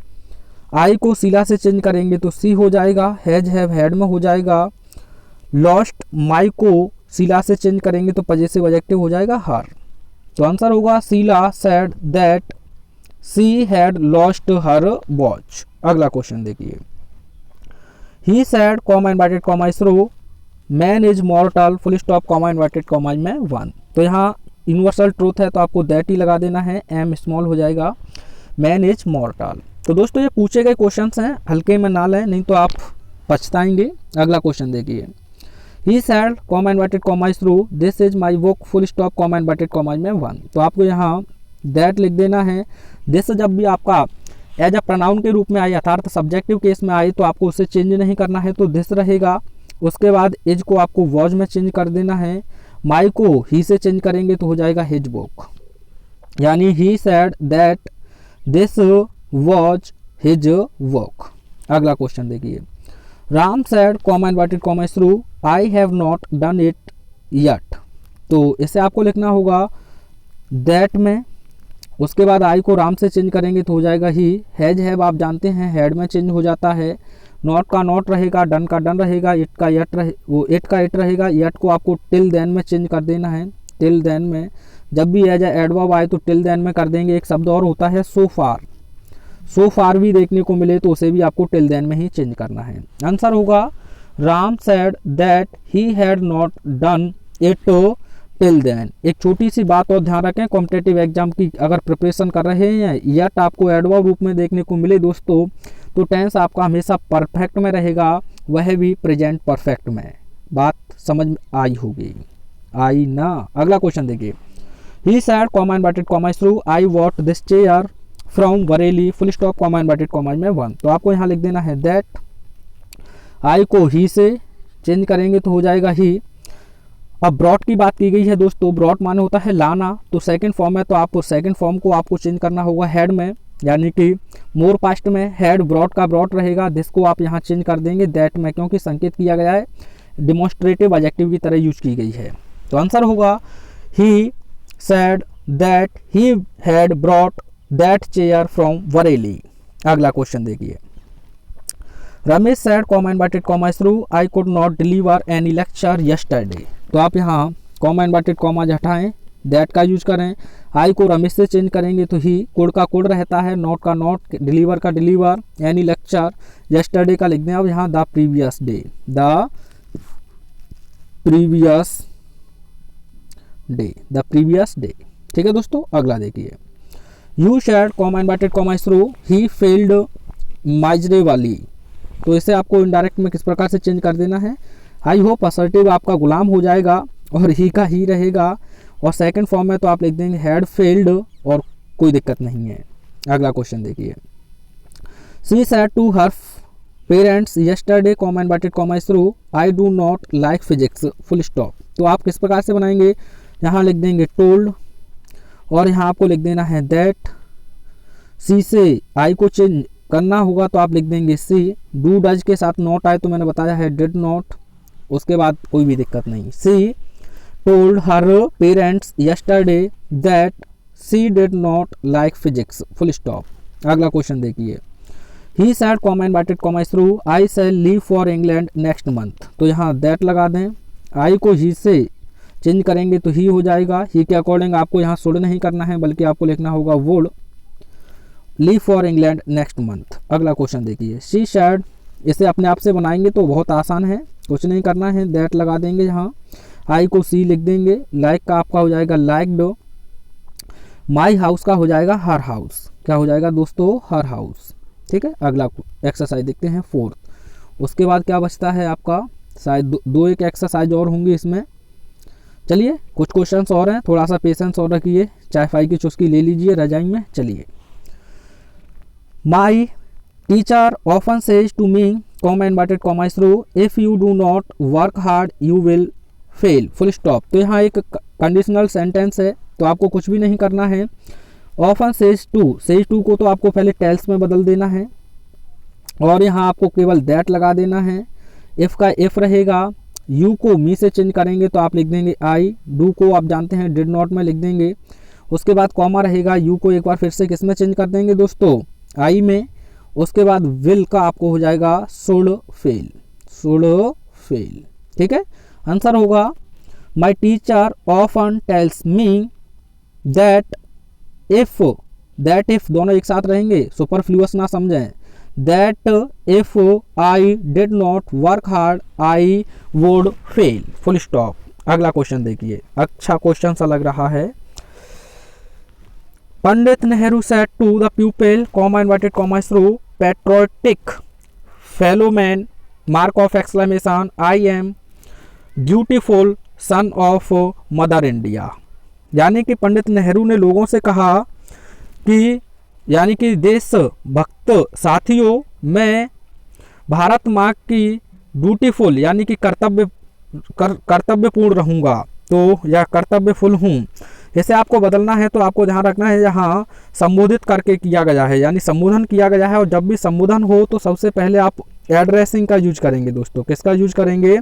आई को शीला से चेंज करेंगे तो सी हो जाएगा, हैज हैव हैड में हो जाएगा। लॉस्ट माई को शीला से चेंज करेंगे तो पजेसिव एडजेक्टिव हो जाएगा हर। तो आंसर होगा Sheela said that she had lost her watch. अगला क्वेश्चन देखिए। He said comma inverted comma through man is mortal full stop comma inverted comma में 1। तो यहाँ यूनिवर्सल ट्रूथ है तो आपको दैट ही लगा देना है, एम स्मॉल हो जाएगा, मैन इज मॉर्टल। तो दोस्तों ये पूछे गए क्वेश्चंस हैं, हल्के में ना लें नहीं तो आप पछताएंगे। अगला क्वेश्चन देखिए। He said comma inverted comma through this is my book full stop comma inverted comma में 1। तो आपको यहाँ दैट लिख देना है। दिस जब भी आपका एज अ प्रोनाउन के रूप में आए अर्थात सब्जेक्टिव केस में आए तो आपको उसे चेंज नहीं करना है तो दिस रहेगा। उसके बाद इज को आपको वॉज में चेंज कर देना है। माई को ही से चेंज करेंगे तो हो जाएगा हिज बुक, यानी ही said that this was his work. अगला क्वेश्चन देखिए, Ram said comma inverted comma through I have not done it yet. तो इसे आपको लिखना होगा दैट में, उसके बाद आई को राम से चेंज करेंगे तो हो जाएगा ही। हैज हैव आप जानते हैं हैड में चेंज हो जाता है, नॉट का नॉट रहेगा, डन का डन रहेगा, इट का यट इट का इट रहेगा। यट को आपको टिल देन में चेंज कर देना है। टिल देन में जब भी एज एडवर्ब आए तो टिल देन में कर देंगे। एक शब्द और होता है सो फार, सो फार भी देखने को मिले तो उसे भी आपको टिल देन में ही चेंज करना है। आंसर होगा Ram said that he had not done it till then. एक छोटी सी बात और ध्यान रखें, कॉम्पिटिटिव एग्जाम की अगर प्रिपरेशन कर रहे हैं यट आपको एडवर्ब रूप में देखने को मिले दोस्तों, तो टेंस आपका हमेशा परफेक्ट में रहेगा, वह भी प्रेजेंट परफेक्ट में। बात समझ में आई होगी, आई ना। अगला क्वेश्चन देखिए, he said comma inverted comma through I what this chair from Bareilly full stop comma inverted comma में 1। तो आपको यहाँ लिख देना है दैट, आई को ही से चेंज करेंगे तो हो जाएगा ही। अब ब्रॉट की बात की गई है दोस्तों, ब्रॉट माने होता है लाना, तो सेकंड फॉर्म है तो आपको सेकंड फॉर्म को आपको चेंज करना होगा हैड में, यानी कि मोर पास्ट में हैड ब्रॉट का ब्रॉट रहेगा, दिस को आप यहाँ चेंज कर देंगे दैट में, क्योंकि संकेत किया गया है, डिमॉन्स्ट्रेटिव एडजेक्टिव की तरह यूज की गई है। तो आंसर होगा he said that he had brought that chair from Bareilly. अगला क्वेश्चन देखिए, Ramesh said comma inverted comma through I could not deliver any lecture yesterday. तो आप यहाँ कॉमा इनवर्टेड कॉमा हटाएं, दैट का यूज करें, आई को रमेश से चेंज करेंगे तो ही, कुड का कुड रहता है, नॉट का नॉट, डिलीवर का डिलीवर, एनी लेक्चर, यस्टरडे का लिख दें अब यहाँ the previous day, the previous day, the previous day. ठीक है दोस्तों, अगला देखिए, you said comma inverted comma through he failed miserably. तो इसे आपको इनडायरेक्ट में किस प्रकार से चेंज कर देना है, आई होप असर्टिव आपका गुलाम हो जाएगा और ही का ही रहेगा, और सेकंड फॉर्म में तो आप लिख देंगे हैड फेल्ड और कोई दिक्कत नहीं है। अगला क्वेश्चन देखिए, she said to her parents yesterday comma inverted comma through I do not like physics full stop. तो आप किस प्रकार से बनाएंगे, यहाँ लिख देंगे टोल्ड और यहाँ आपको लिख देना है दैट। सी से आई को चेंज करना होगा तो आप लिख देंगे सी, डू डज के साथ नॉट आए तो मैंने बताया है डिड नॉट, उसके बाद कोई भी दिक्कत नहीं। She told her parents yesterday that she did not like physics full stop. अगला क्वेश्चन देखिए, he said comma inverted comma through I shall leave for England next month. तो यहाँ दैट लगा दें, आई को ही से चेंज करेंगे तो ही हो जाएगा, ही के अकॉर्डिंग आपको यहाँ शुड नहीं करना है बल्कि आपको लिखना होगा would leave for England next month. अगला क्वेश्चन देखिए, शी शेड, इसे अपने आप से बनाएंगे तो बहुत आसान है, कुछ नहीं करना है, दैट लगा देंगे यहाँ, आई को सी लिख देंगे, लाइक का आपका हो जाएगा लाइक्ड, माई हाउस का हो जाएगा हर हाउस, क्या हो जाएगा दोस्तों हर हाउस। ठीक है, अगला एक्सरसाइज देखते हैं फोर्थ, उसके बाद क्या बचता है आपका, शायद दो एक एक्सरसाइज और होंगी इसमें। चलिए कुछ क्वेश्चंस और हैं, थोड़ा सा पेशेंस और रखिए, चाय फाई की चुस्की ले लीजिए रजाई में। चलिए, my teacher often says to me comma inverted comma through if you do not work hard you will fail full stop. तो यहाँ एक कंडीशनल सेंटेंस है तो आपको कुछ भी नहीं करना है। ऑफन सेज टू को तो आपको पहले टेल्स में बदल देना है और यहाँ आपको केवल दैट लगा देना है, इफ का इफ रहेगा, यू को मी से चेंज करेंगे तो आप लिख देंगे आई, डू को आप जानते हैं डिड नॉट में लिख देंगे, उसके बाद कॉमा रहेगा, यू को एक बार फिर से किस में चेंज कर देंगे दोस्तों आई में, उसके बाद विल का आपको हो जाएगा शुड फेल। ठीक है, आंसर होगा my teacher often tells me that if दोनों एक साथ रहेंगे, सुपरफ्लुअस ना समझें, that if I did not work hard I would fail full stop. अगला क्वेश्चन देखिए, अच्छा क्वेश्चन सा लग रहा है, Pandit Nehru said to the pupil comma inverted comma through patriotic fellow man mark of exclamation I am beautiful son of mother India. यानी कि पंडित नेहरू ने लोगों से कहा कि यानी कि देश भक्त साथियों, मैं भारत माँ की ब्यूटीफुल यानी कि कर्तव्यपूर्ण रहूँगा, तो या कर्तव्यफुल हूँ, इसे आपको बदलना है तो आपको ध्यान रखना है यहाँ संबोधित करके किया गया है, यानी संबोधन किया गया है। और जब भी संबोधन हो तो सबसे पहले आप एड्रेसिंग का यूज करेंगे दोस्तों। किसका यूज करेंगे?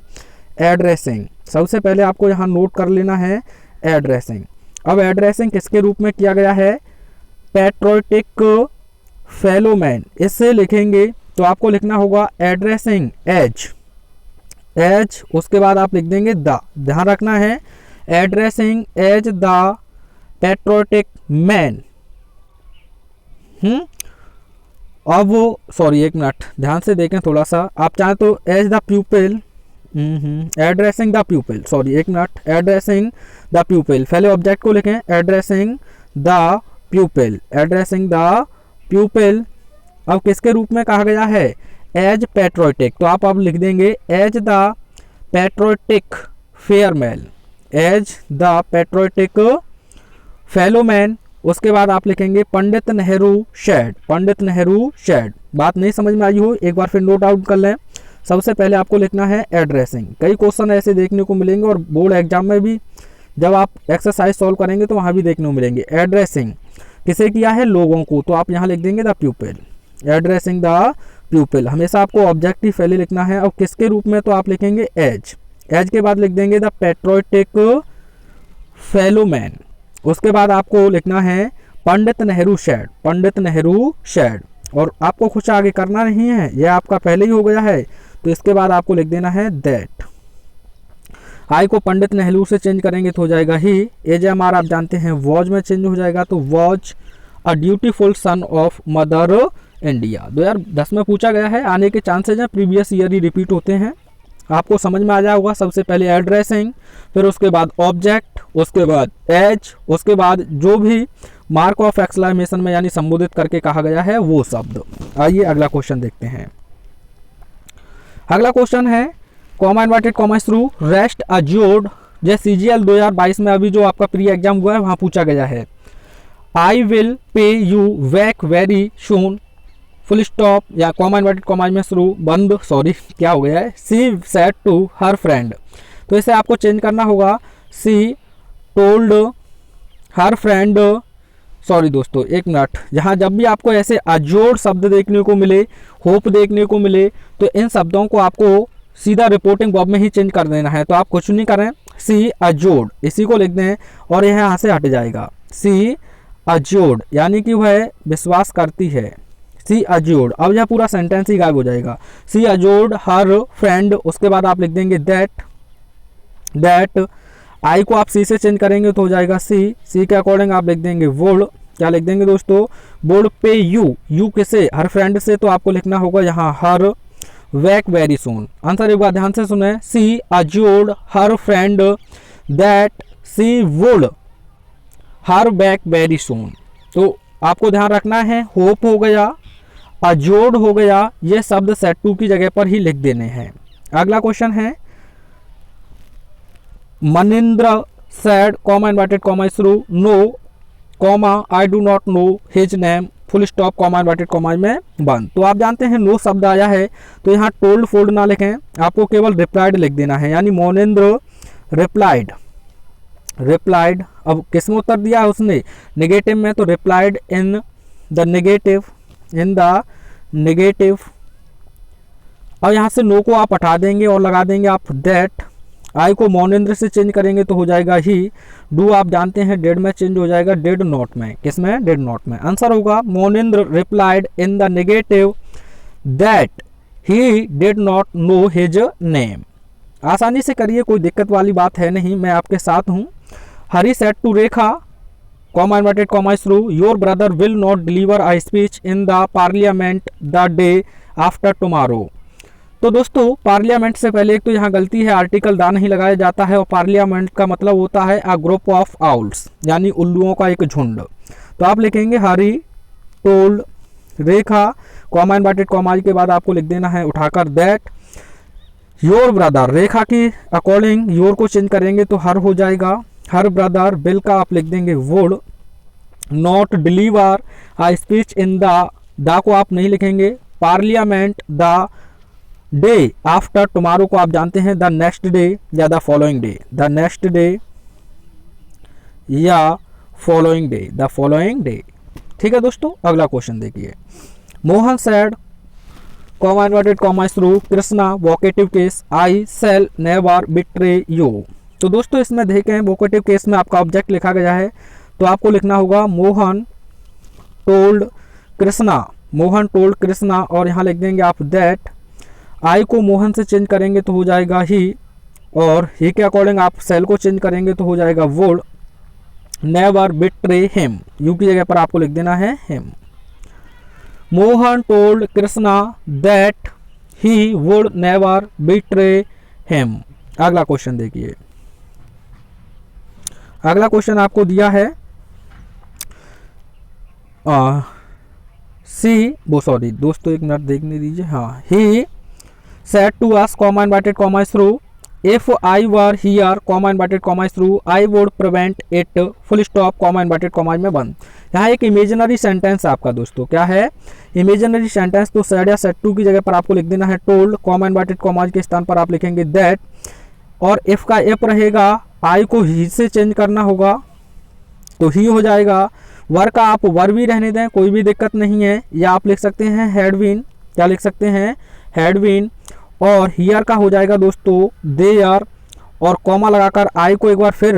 एड्रेसिंग। सबसे पहले आपको यहाँ नोट कर लेना है एड्रेसिंग। अब एड्रेसिंग किसके रूप में किया गया है? Patriotic fellow man. इससे लिखेंगे तो आपको लिखना होगा एड्रेसिंग एज, एज उसके बाद आप लिख देंगे द। ध्यान रखना है addressing as the patriotic man. अब वो सॉरी एक मिनट ध्यान से देखें थोड़ा सा, आप चाहें तो as the pupil, addressing the pupil, sorry एक मिनट, एड्रेसिंग द प्यूपिल, पहले ऑब्जेक्ट को लिखें addressing the pupil, addressing the pupil. अब किसके रूप में कहा गया है? एज पैट्रियोटिक, तो आप अब लिख देंगे as the patriotic fair male, as the patriotic fellow man. उसके बाद आप लिखेंगे पंडित नेहरू शेड, पंडित नेहरू शेड। बात नहीं समझ में आई हो एक बार फिर नोट आउट कर लें। सबसे पहले आपको लिखना है एड्रेसिंग। कई क्वेश्चन ऐसे देखने को मिलेंगे और बोर्ड एग्जाम में भी जब आप एक्सरसाइज सॉल्व करेंगे तो वहाँ भी देखने को मिलेंगे। एड्रेसिंग किसे किया है? लोगों को, तो आप यहाँ लिख देंगे द प्यूपिल, एड्रेसिंग द प्यूपिल। हमेशा आपको ऑब्जेक्टिव पहले लिखना है। और किसके रूप में? तो आप लिखेंगे एज, एज के बाद लिख देंगे द पैट्रियोटिक फेलो मैन। उसके बाद आपको लिखना है पंडित नेहरू शेड, पंडित नेहरू शेड। और आपको कुछ आगे करना नहीं है, यह आपका पहले ही हो गया है, तो इसके बाद आपको लिख देना है दैट। आई को पंडित नेहरू से चेंज करेंगे तो हो जाएगा ही। AJMR आप जानते हैं वॉज में चेंज हो जाएगा, तो was a dutiful sun of mother India. 2010 में पूछा गया है, आने के चांसेज हैं, प्रीवियस ईयर ही रिपीट होते हैं। आपको समझ में आ जाएगा होगा। सबसे पहले एड्रेसिंग, फिर उसके बाद ऑब्जेक्ट, उसके बाद एज, उसके बाद जो भी मार्क ऑफ एक्सक्लेमेशन में यानी संबोधित करके कहा गया है वो शब्द। आइए अगला क्वेश्चन देखते हैं। अगला क्वेश्चन है comma inverted comma through rest adjured. जैसे CGL 2022 में अभी जो आपका प्री एग्जाम हुआ है वहाँ पूछा गया है I will pay you back very soon, full stop या कॉमा इन्वर्टेड कॉमा में थ्रू बंद, सॉरी क्या हो गया है, she said to her friend. तो इसे आपको चेंज करना होगा she told her friend, sorry दोस्तों एक मिनट, जहाँ जब भी आपको ऐसे अजोड़ शब्द देखने को मिले, होप देखने को मिले, तो इन शब्दों को आपको सीधा रिपोर्टिंग बॉब में ही चेंज कर देना है। तो आप कुछ नहीं करें, सी अजोड़ इसी को लिख दें और यह यहाँ से हट जाएगा। सी अजोड़ यानी कि वह विश्वास करती है, सी अजोड़। अब यह पूरा सेंटेंस ही गायब हो जाएगा। सी अजोड़ हर फ्रेंड, उसके बाद आप लिख देंगे दैट, दैट। आई को आप सी से चेंज करेंगे तो हो जाएगा सी, सी के अकॉर्डिंग आप लिख देंगे वुड, क्या लिख देंगे दोस्तों, वुड पे यू, यू किसे, हर फ्रेंड से, तो आपको लिखना होगा यहाँ हर वैक वेरी सून। आंसर एक बार ध्यान से सुने, she adjured her friend that she would her back very soon. तो आपको ध्यान रखना है होप हो गया, अजोर्ड हो गया, ये शब्द सेट टू की जगह पर ही लिख देने हैं। अगला क्वेश्चन है Maninder said comma inverted comma through no comma I do not know his name, full stop comma inverted comma में बंद। तो आप जानते हैं नो शब्द आया है तो यहाँ टोल्ड फोल्ड ना लिखें, आपको केवल रिप्लाइड लिख देना है, यानी मोनिंद्र रिप्लाइड, रिप्लाइड। अब किस में उत्तर दिया है उसने, नेगेटिव में, तो replied in the negative, in the negative. अब यहाँ से नो को आप हटा देंगे और लगा देंगे आप दैट। आई को मोनिंद्र से चेंज करेंगे तो हो जाएगा ही। डू आप जानते हैं डेड में चेंज हो जाएगा डेड नॉट में, किस में, डेड नॉट में। आंसर होगा Monindra replied in the negative that he did not know his name. आसानी से करिए, कोई दिक्कत वाली बात है नहीं, मैं आपके साथ हूँ। Hari said to Rekha comma inverted comma through your brother will not deliver a speech in the parliament the day after tomorrow. तो दोस्तों पार्लियामेंट से पहले एक तो यहाँ गलती है, आर्टिकल दा नहीं लगाया जाता है, और पार्लियामेंट का मतलब होता है अ ग्रुप ऑफ आउल्स, यानी उल्लुओं का एक झुंड। तो आप लिखेंगे हरी टोल्ड रेखा कॉमा इन्वर्टेड कॉमा के बाद आपको लिख देना है उठाकर दैट योर ब्रदर, रेखा की अकॉर्डिंग योर को चेंज करेंगे तो हर हो जाएगा, हर ब्रदर। बिल का आप लिख देंगे would not deliver a speech in the को आप नहीं लिखेंगे, parliament the day after tomorrow को आप जानते हैं द नेक्स्ट डे या the following day, the next day या following day, the following day. ठीक है दोस्तों, अगला क्वेश्चन देखिए। Mohan said comma inverted comma through Krishna vocative case I shall never betray you. तो दोस्तों इसमें देखें वोकेटिव केस में आपका ऑब्जेक्ट लिखा गया है, तो आपको लिखना होगा मोहन टोल्ड कृष्णा, मोहन टोल्ड कृष्णा, और यहाँ लिख देंगे आप दैट, आई को मोहन से चेंज करेंगे तो हो जाएगा ही, और ही के अकॉर्डिंग आप सेल को चेंज करेंगे तो हो जाएगा would never betray him, you की जगह पर आपको लिख देना है him. Mohan told Krishna that he would never betray him. अगला क्वेश्चन देखिए। अगला क्वेश्चन आपको दिया है सॉरी दोस्तों एक मिनट देखने दीजिए। हाँ, he said to us comma inverted comma through if I were here comma inverted comma through I would prevent it full stop comma inverted comma में बंद। यहाँ एक इमेजिनरी सेंटेंस आपका दोस्तों क्या है, इमेजिनरी सेंटेंस। तो सेड या सेड टू की जगह पर आपको लिख देना है टोल्ड, कॉमा इन्वर्टेड कॉमा के स्थान पर आप लिखेंगे दैट, और इफ का इफ रहेगा, आई को ही से चेंज करना होगा तो ही हो जाएगा। वर का आप वर भी रहने दें, कोई भी दिक्कत नहीं है, या आप लिख सकते हैं हैडविन, क्या लिख सकते हैं हैडविन, और हियर का हो जाएगा दोस्तों दे आर, और कॉमा लगाकर आई को एक बार फिर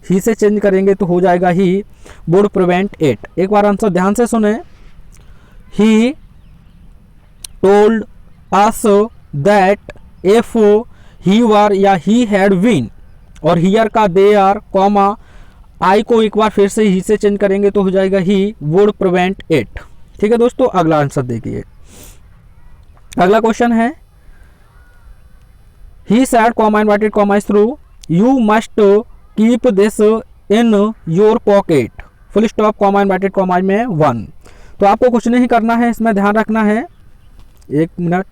ही से चेंज करेंगे तो हो जाएगा ही वुड प्रिवेंट इट। एक बार आंसर ध्यान से सुने, he told us that if he were या ही हैड बीन, और हियर का दे आर कॉमा आई को एक बार फिर से ही से चेंज करेंगे तो हो जाएगा ही वुड प्रिवेंट इट। ठीक है दोस्तों, अगला आंसर देखिए। अगला क्वेश्चन है he said comma inverted comma through you must keep this in your pocket full stop comma inverted comma में 1। तो आपको कुछ नहीं करना है, इसमें ध्यान रखना है, एक मिनट।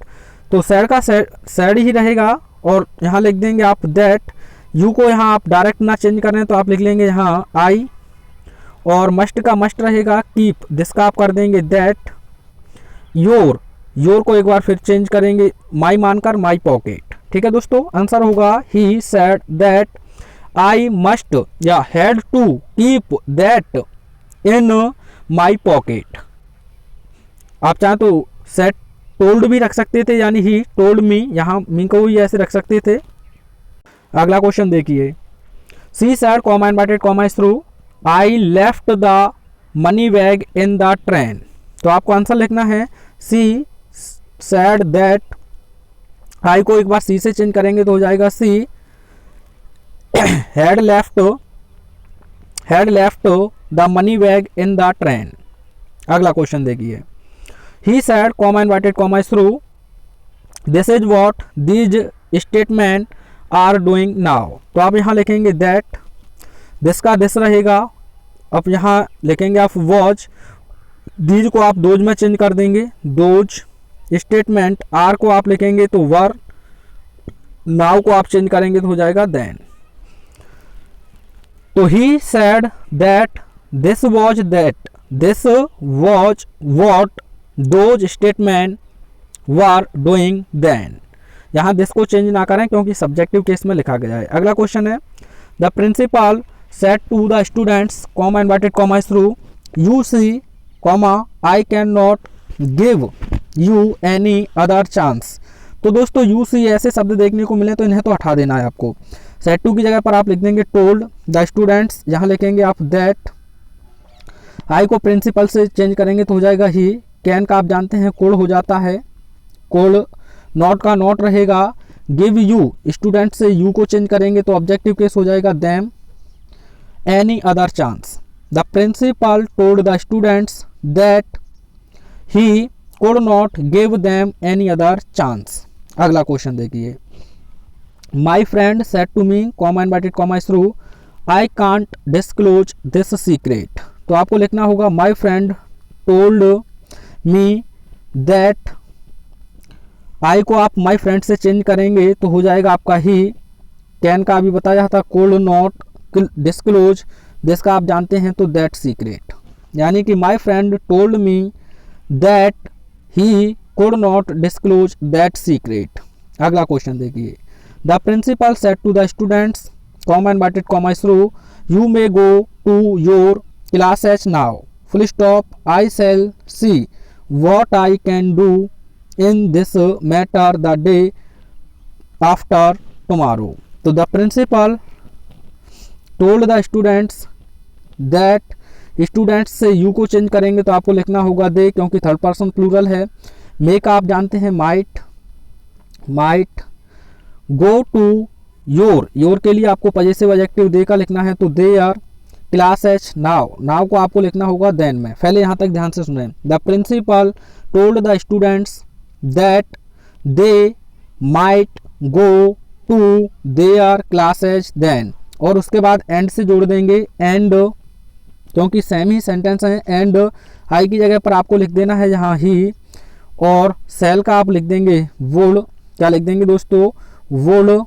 तो सैड का सैड ही रहेगा, और यहाँ लिख देंगे आप दैट, यू को यहाँ आप डायरेक्ट ना चेंज करें तो आप लिख लेंगे यहाँ आई, और मस्ट का मस्ट रहेगा, कीप दिस का आप कर देंगे दैट, योर योर को एक बार फिर चेंज करेंगे माई मानकर माई पॉकेट। ठीक है दोस्तों, आंसर होगा he said that I must या had to keep that in my pocket. आप चाहें तो सेड टोल्ड भी रख सकते थे, यानी ही टोल्ड मी, यहाँ मी को भी ऐसे रख सकते थे। अगला क्वेश्चन देखिए। She said comma inverted comma through I left the money bag in the train. तो आपको आंसर लिखना है सी सैड दैट, आई को एक बार सी से चेंज करेंगे तो हो जाएगा she had left the money bag in the train. अगला क्वेश्चन देखिए। He said comma inverted comma through this is what these statement are doing now. तो आप यहाँ लिखेंगे दैट, दिस का दिस रहेगा, अब यहाँ लिखेंगे आप वॉच, दीज को आप दोज में चेंज कर देंगे दोज, स्टेटमेंट आर को आप लिखेंगे तो वर, नाउ को आप चेंज करेंगे तो हो जाएगा देन। तो he said that this was what those statement were doing then. यहाँ दिस को चेंज ना करें क्योंकि सब्जेक्टिव केस में लिखा गया है। अगला क्वेश्चन है the principal said to the students comma inverted comma through you see comma I can not give you any other chance. तो दोस्तों यू सी ऐसे शब्द देखने को मिले तो इन्हें तो हटा देना है आपको। सेड टू की जगह पर आप लिख देंगे टोल्ड द स्टूडेंट्स, यहाँ लिखेंगे आप दैट, आई को प्रिंसिपल से चेंज करेंगे तो हो जाएगा ही, कैन का आप जानते हैं कोड हो जाता है, कोड, नॉट का नॉट रहेगा, गिव यू स्टूडेंट से यू को चेंज करेंगे तो ऑब्जेक्टिव केस हो जाएगा them, any other chance. The principal told the students that he could not give them any other chance। अगला क्वेश्चन देखिए। My friend said to me comma inverted comma through I can't disclose this secret। तो आपको लिखना होगा my friend told me that, I को आप my friend से change करेंगे तो हो जाएगा आपका ही, कैन का अभी बताया था could not disclose, दिस का आप जानते हैं तो that secret, यानी कि my friend told me that he could not disclose that secret। अगला क्वेश्चन देखिए। The principal said to the students comma inverted comma through, you may go to your classes now, full stop, I shall see what I can do in this matter the day after tomorrow. तो the principal told the students that, students से you को change करेंगे तो आपको लिखना होगा दे, क्योंकि third person plural है। मे का आप जानते हैं might, might. Go to your, your के लिए आपको पजेसिव एडजेक्टिव दे का लिखना है तो they are classes now, now को आपको लिखना होगा देन में। पहले यहाँ तक ध्यान से सुने। The principal told the students that they might go to their classes then, और उसके बाद एंड से जोड़ देंगे एंड, क्योंकि सेम ही सेंटेंस है। एंड आई की जगह पर आपको लिख देना है यहाँ ही, और सेल का आप लिख देंगे वुड, क्या लिख देंगे दोस्तों, वुड।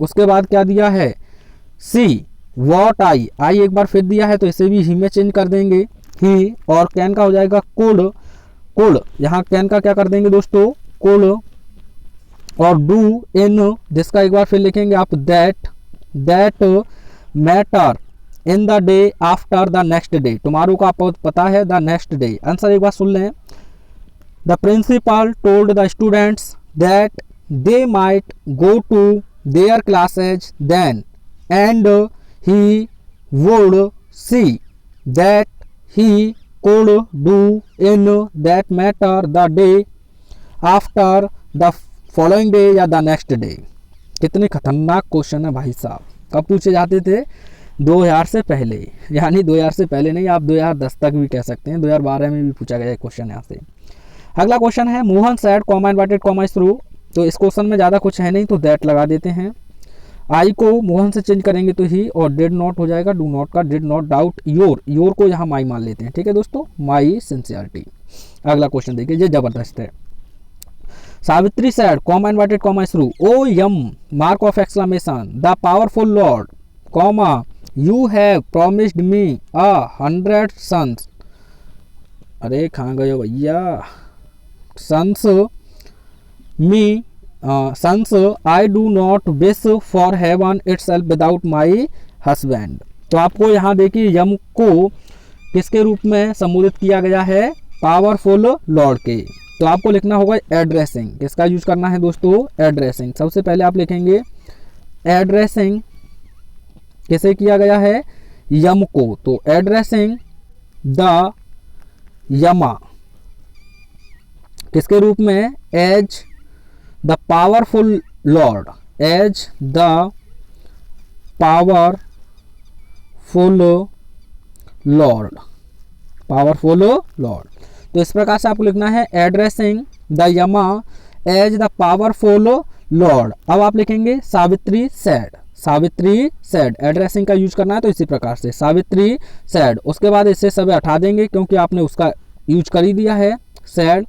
उसके बाद क्या दिया है, सी वॉट आई, आई एक बार फिर दिया है तो इसे भी ही में चेंज कर देंगे ही, और कैन का हो जाएगा कुड, कुड। यहाँ कैन का क्या कर देंगे दोस्तों, कुड। और डू इन, जिसका एक बार फिर लिखेंगे आप that, that matter in the day after the next day, tomorrow का आपको पता है द नेक्स्ट डे। आंसर एक बार सुन लें। The principal told the students that they might go to their classes then and he would see that he could do in that matter the day after the following day या the next day। कितने खतरनाक question है भाई साहब, कब पूछे जाते थे, 2000 से पहले, यानी 2000 से पहले नहीं, आप 2010 तक भी कह सकते हैं, 2012 में भी पूछा गया क्वेश्चन यहाँ से। अगला क्वेश्चन है Mohan said comma inverted comma through, तो इस क्वेश्चन में ज़्यादा कुछ है नहीं तो दैट लगा देते हैं। आई को मोहन से चेंज करेंगे तो ही, और डिड नॉट हो जाएगा डू नॉट का, did not doubt your, your को यहाँ माई मान लेते हैं। ठीक है दोस्तों, माई सिंसियरिटी। अगला क्वेश्चन देखिए, ये जबरदस्त है। Savitri said comma inverted comma through, O Yama mark of exclamation, the powerful lord comma you have promised me 100 sons, अरे कहाँ गए भैया, sons me sons I do not wish for heaven itself without my husband. तो आपको यहाँ देखिए यम को किसके रूप में संबोधित किया गया है, पावरफुल लॉर्ड के। तो आपको लिखना होगा एड्रेसिंग, किसका यूज करना है दोस्तों, एड्रेसिंग। सबसे पहले आप लिखेंगे एड्रेसिंग, किसे किया गया है, यम को, तो एड्रेसिंग द यमा, किसके रूप में, as the powerful lord, as the powerful lord, powerful lord. तो इस प्रकार से आपको लिखना है addressing the Yama as the powerful lord. अब आप लिखेंगे Savitri said, Savitri said, addressing का यूज करना है तो इसी प्रकार से सावित्री सैड। उसके बाद इससे सब हटा देंगे क्योंकि आपने उसका यूज कर ही दिया है सैड।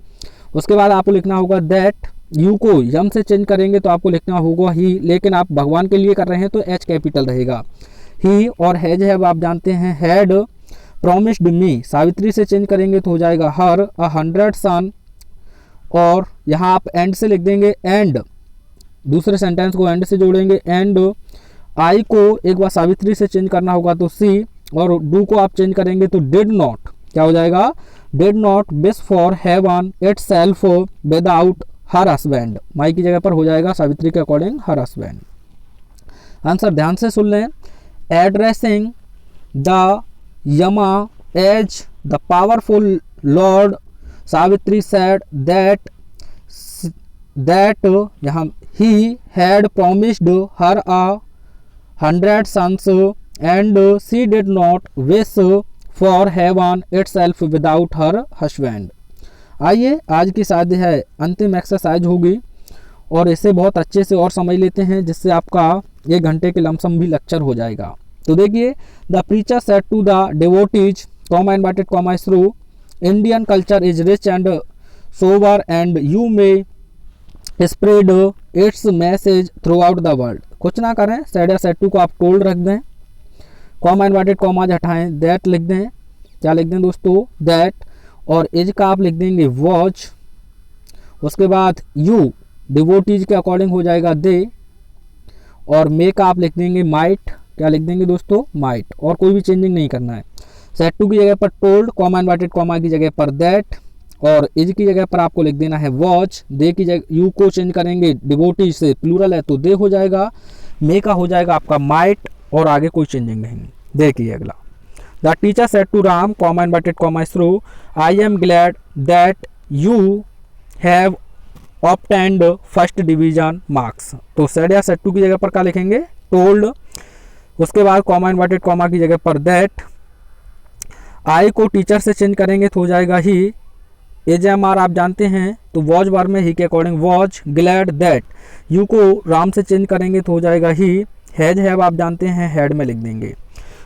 उसके बाद आपको लिखना होगा दैट, यू को यम से चेंज करेंगे तो आपको लिखना होगा ही, लेकिन आप भगवान के लिए कर रहे हैं तो एच कैपिटल रहेगा। ही और हैज है, अब आप जानते हैं हैड प्रॉमिस्ड मी, सावित्री से चेंज करेंगे तो हो जाएगा हर 100 सन, और यहाँ आप एंड से लिख देंगे एंड, दूसरे सेंटेंस को एंड से जोड़ेंगे एंड। आई को एक बार सावित्री से चेंज करना होगा तो सी, और डू को आप चेंज करेंगे तो डिड नॉट, क्या हो जाएगा, did not wish for heaven itself without her husband, my की जगह पर हो जाएगा सावित्री के अकॉर्डिंग हर हस्बैंड। आंसर ध्यान से सुन लें, addressing the Yama as the powerful lord, Savitri said that यहाँ he had promised her 100 sons and she did not wish for heaven itself without her husband. आइए आज की शायद है अंतिम एक्सरसाइज होगी और इसे बहुत अच्छे से और समझ लेते हैं, जिससे आपका 1 घंटे के लमसम भी लेक्चर हो जाएगा। तो देखिए, the preacher said to the devotees comma inverted comma थ्रू, Indian culture is rich and sober and you may spread its message throughout the world. कुछ ना करें, सेड या सेड टू को आप टोल्ड रख दें, कॉमा इनवर्टेड कॉमा हटाएं, दैट लिख दें, क्या लिख दें दोस्तों, दैट, और एज का आप लिख देंगे वॉच। उसके बाद यू डिवोटीज के अकॉर्डिंग हो जाएगा दे, और मे का आप लिख देंगे माइट, क्या लिख देंगे दोस्तों, माइट, और कोई भी चेंजिंग नहीं करना है। सेट टू की जगह पर टोल्ड, कॉमा इनवर्टेड कॉमा की जगह पर दैट, और इज की जगह पर आपको लिख देना है वॉच। दे की जगह यू को चेंज करेंगे, डिवोटी से प्लूरल है तो दे हो जाएगा, मे का हो जाएगा आपका माइट, और आगे कोई चेंजिंग नहीं। देखिए अगला, the teacher said to Ram, comma inverted comma through, I am glad that you have obtained first division marks. तो सेड या सेड टू की जगह पर क्या लिखेंगे, टोल्ड, उसके बाद कॉमा इनवर्टेड कॉमा की जगह पर दैट, आई को टीचर से चेंज करेंगे तो हो जाएगा ही, एज एम आर आप जानते हैं तो वॉज बार में ही के according was glad that, you को राम से चेंज करेंगे तो हो जाएगा ही, हैज हैव आप जानते हैं हेड में लिख देंगे।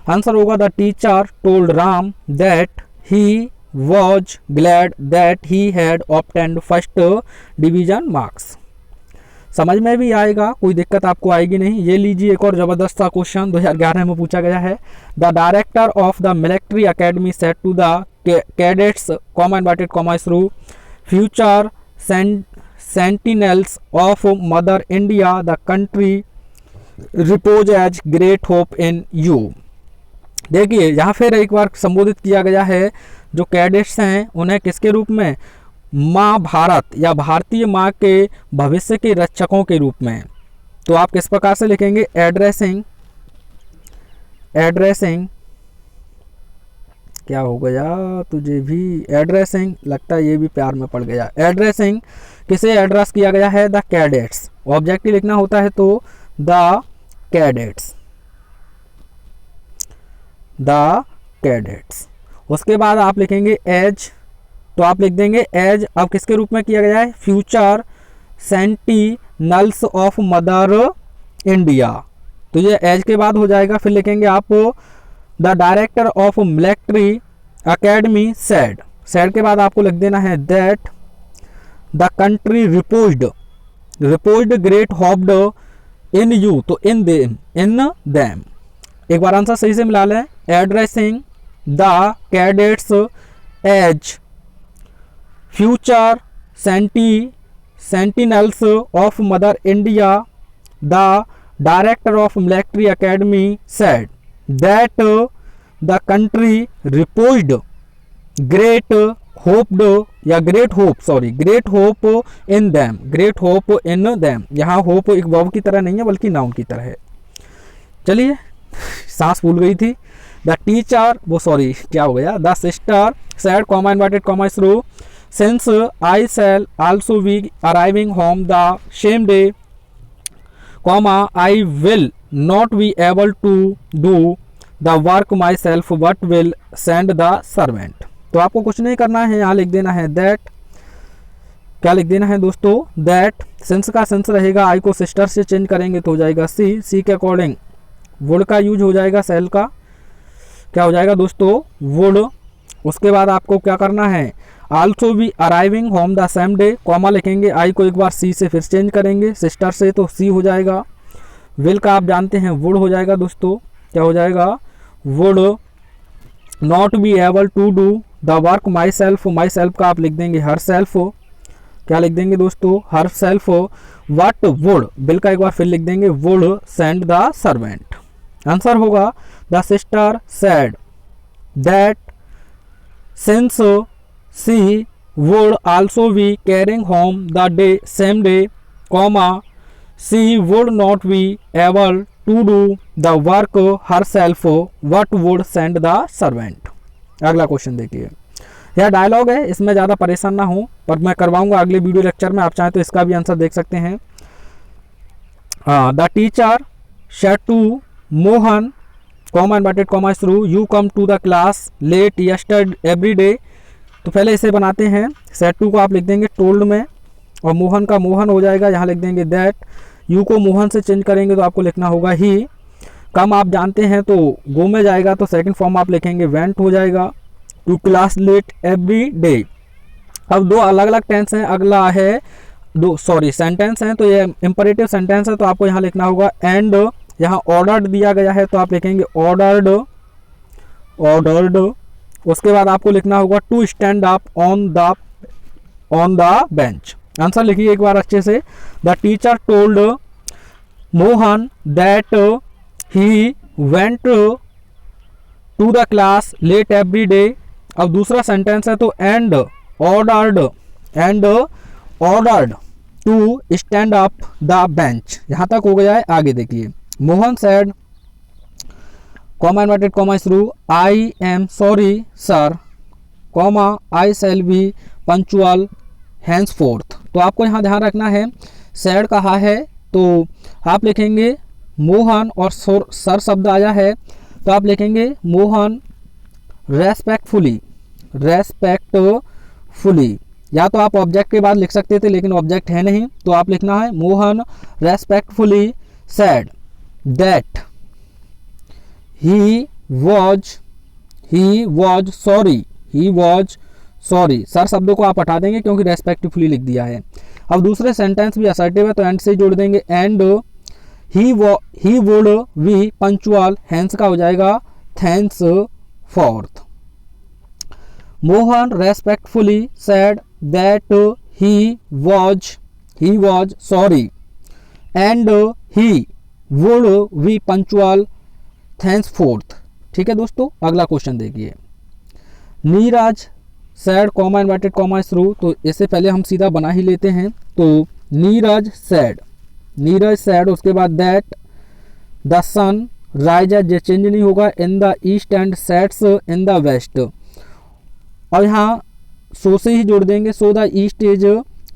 आंसर होगा the teacher told Ram that he was glad that he had obtained first division marks. समझ में भी आएगा, कोई दिक्कत आपको आएगी नहीं। ये लीजिए एक और ज़बरदस्त सा क्वेश्चन 2011 में पूछा गया है। The director of the military academy said to the cadets, comma inverted comma थ्रू, future sentinels of mother India, the country repose as great hope in you. देखिए यहाँ फिर एक बार संबोधित किया गया है, जो कैडेट्स हैं उन्हें किसके रूप में, माँ भारत या भारतीय माँ के भविष्य के रक्षकों के रूप में। तो आप किस प्रकार से लिखेंगे, एड्रेसिंग, एड्रेसिंग क्या हो गया तुझे भी, एड्रेसिंग, लगता है ये भी प्यार में पड़ गया। एड्रेसिंग किसे एड्रेस किया गया है, द कैडेट्स, ऑब्जेक्टिव लिखना होता है तो द कैडेट्स, द कैडेट्स। उसके बाद आप लिखेंगे एज, तो आप लिख देंगे एज, अब किसके रूप में किया गया है, future sentinels of mother India, तो ये एज के बाद हो जाएगा। फिर लिखेंगे आप the director of military academy said, said के बाद आपको लिख देना है that the country reposed, reposed great hoped in you, तो इन देम। एक बार आंसर सही से मिला लें, addressing the cadets as future sentinels of mother India, the director of military academy said that the country reposed great hoped या great hope, sorry great hope in them, great hope in them. यहाँ hope एक verb की तरह नहीं है बल्कि noun की तरह है। चलिए सांस फूल गई थी। द टीचर, वो सॉरी क्या हो गया, the sister said, comma inverted comma through, since I shell also be arriving home the same day, comma I will not be able to do the work myself but will send the servant। तो आपको कुछ नहीं करना है, यहाँ लिख देना है that, क्या लिख देना है दोस्तों, that since का since रहेगा, आई को सिस्टर से चेंज करेंगे तो हो जाएगा सी के अकॉर्डिंग वुड का यूज हो जाएगा, सेल का क्या हो जाएगा दोस्तों, वुड। उसके बाद आपको क्या करना है, आल्सो भी arriving home the same day, comma लिखेंगे, आई को एक बार सी से फिर चेंज करेंगे, सिस्टर से तो सी हो जाएगा, विल का आप जानते हैं वुड हो जाएगा दोस्तों, क्या हो जाएगा, would not be able to do the work myself, myself का आप लिख देंगे हर सेल्फ, क्या लिख देंगे दोस्तों, herself. What would, will का एक बार फिर लिख देंगे, would send the servant. Answer होगा the sister said that since she would also be carrying home the day same day, comma she would not be able to do the work herself what would send the servant। अगला question देखिए, यह dialogue है, इसमें ज़्यादा परेशान ना हो, पर मैं करवाऊंगा अगले वीडियो लेक्चर में, आप चाहें तो इसका भी आंसर देख सकते हैं। The teacher said to Mohan, comma inverted comma through, you come to the class late yesterday every day. तो पहले इसे बनाते हैं, सेड टू को आप लिख देंगे टोल्ड में, और मोहन का मोहन हो जाएगा, यहाँ लिख देंगे दैट, यू को मोहन से चेंज करेंगे तो आपको लिखना होगा ही, कम आप जानते हैं तो गो में जाएगा तो सेकंड फॉर्म आप लिखेंगे वेंट हो जाएगा, to class late every day. अब दो अलग अलग टेंस हैं, अगला है दो सॉरी सेंटेंस हैं, तो ये इंपरेटिव सेंटेंस है तो आपको यहाँ लिखना होगा एंड, यहाँ ऑर्डर्ड दिया गया है तो आप लिखेंगे ऑर्डर्ड, ऑर्डर्ड। उसके बाद आपको लिखना होगा to stand up on the bench. Answer लिखिए एक बार अच्छे से, the teacher told Mohan that he went to the class late every day. अब दूसरा सेंटेंस है तो and ordered to stand up the bench. यहाँ तक हो गया है। आगे देखिए, Mohan said comma inverted comma शुरू, I am sorry sir comma I shall be punctual henceforth. तो आपको यहाँ ध्यान रखना है, सैड कहा है तो आप लिखेंगे मोहन और सर शब्द आया है तो आप लिखेंगे मोहन रेस्पेक्टफुली या तो आप ऑब्जेक्ट के बाद लिख सकते थे लेकिन ऑब्जेक्ट है नहीं तो आप लिखना है Mohan respectfully said that he was sorry. Sir शब्दों को आप हटा देंगे क्योंकि रेस्पेक्टफुली लिख दिया है। अब दूसरे सेंटेंस भी असर्टिव है तो एंड से जोड़ देंगे and he would be punctual, hence का हो जाएगा thenceforth. Mohan respectfully said that he was sorry and he would be punctual thenceforth. ठीक है दोस्तों, अगला क्वेश्चन देखिए, Neeraj said comma inverted comma शुरू। तो इससे पहले हम सीधा बना ही लेते हैं। तो नीरज सैड उसके बाद दैट द सन राइजेस, ये चेंज नहीं होगा, in the east and sets in the west. और यहाँ सो से ही जोड़ देंगे, so the east is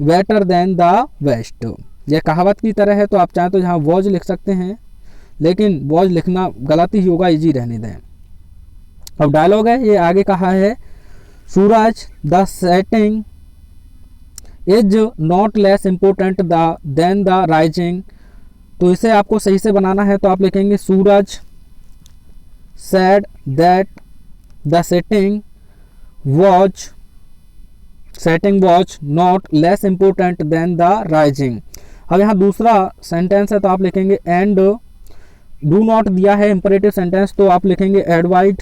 better than the west. यह कहावत की तरह है तो आप चाहें तो यहाँ वॉज लिख सकते हैं लेकिन वॉज लिखना गलत ही होगा, इजी रहने दें। अब डायलॉग है, ये आगे कहा है Suraj the setting is not less important than the rising. तो इसे आपको सही से बनाना है तो आप लिखेंगे Suraj said that the setting was not less important than the rising. अब यहाँ दूसरा सेंटेंस है तो आप लिखेंगे एंड डू नॉट दिया है इंपरेटिव सेंटेंस तो आप लिखेंगे एडवाइड।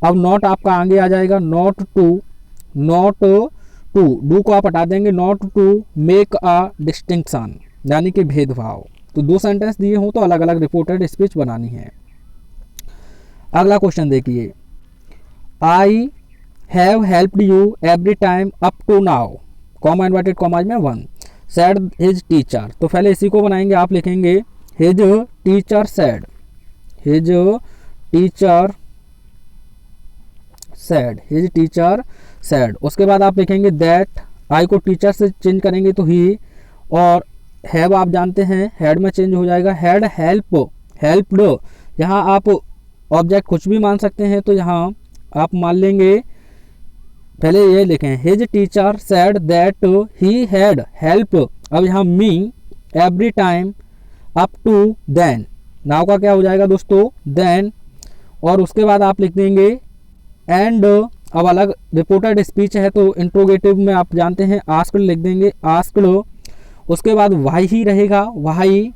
अब नॉट आपका आगे आ जाएगा, नॉट टू डू को आप हटा देंगे, not to make a distinction यानी कि भेदभाव। तो दो सेंटेंस दिए हों तो अलग अलग रिपोर्टेड स्पीच बनानी है। अगला क्वेश्चन देखिए, I have helped you every time up to now comma inverted comma में 1 सेड हिज टीचर। तो पहले इसी को बनाएंगे, आप लिखेंगे हिज टीचर सेड। उसके बाद आप लिखेंगे दैट, आई को टीचर से चेंज करेंगे तो ही, और हैव आप जानते हैं हैड में चेंज हो जाएगा, हैड हेल्प्ड। यहाँ आप ऑब्जेक्ट कुछ भी मान सकते हैं तो यहाँ आप मान लेंगे, पहले ये लिखें his teacher said that he had help. अब यहाँ me every time up to then, now का क्या हो जाएगा दोस्तों देन, और उसके बाद आप लिख देंगे एंड। अब अलग रिपोर्टेड स्पीच है तो इंट्रोगेटिव में आप जानते हैं आस्क्ड लिख देंगे, आस्क्ड। उसके बाद वाई ही रहेगा, वाई,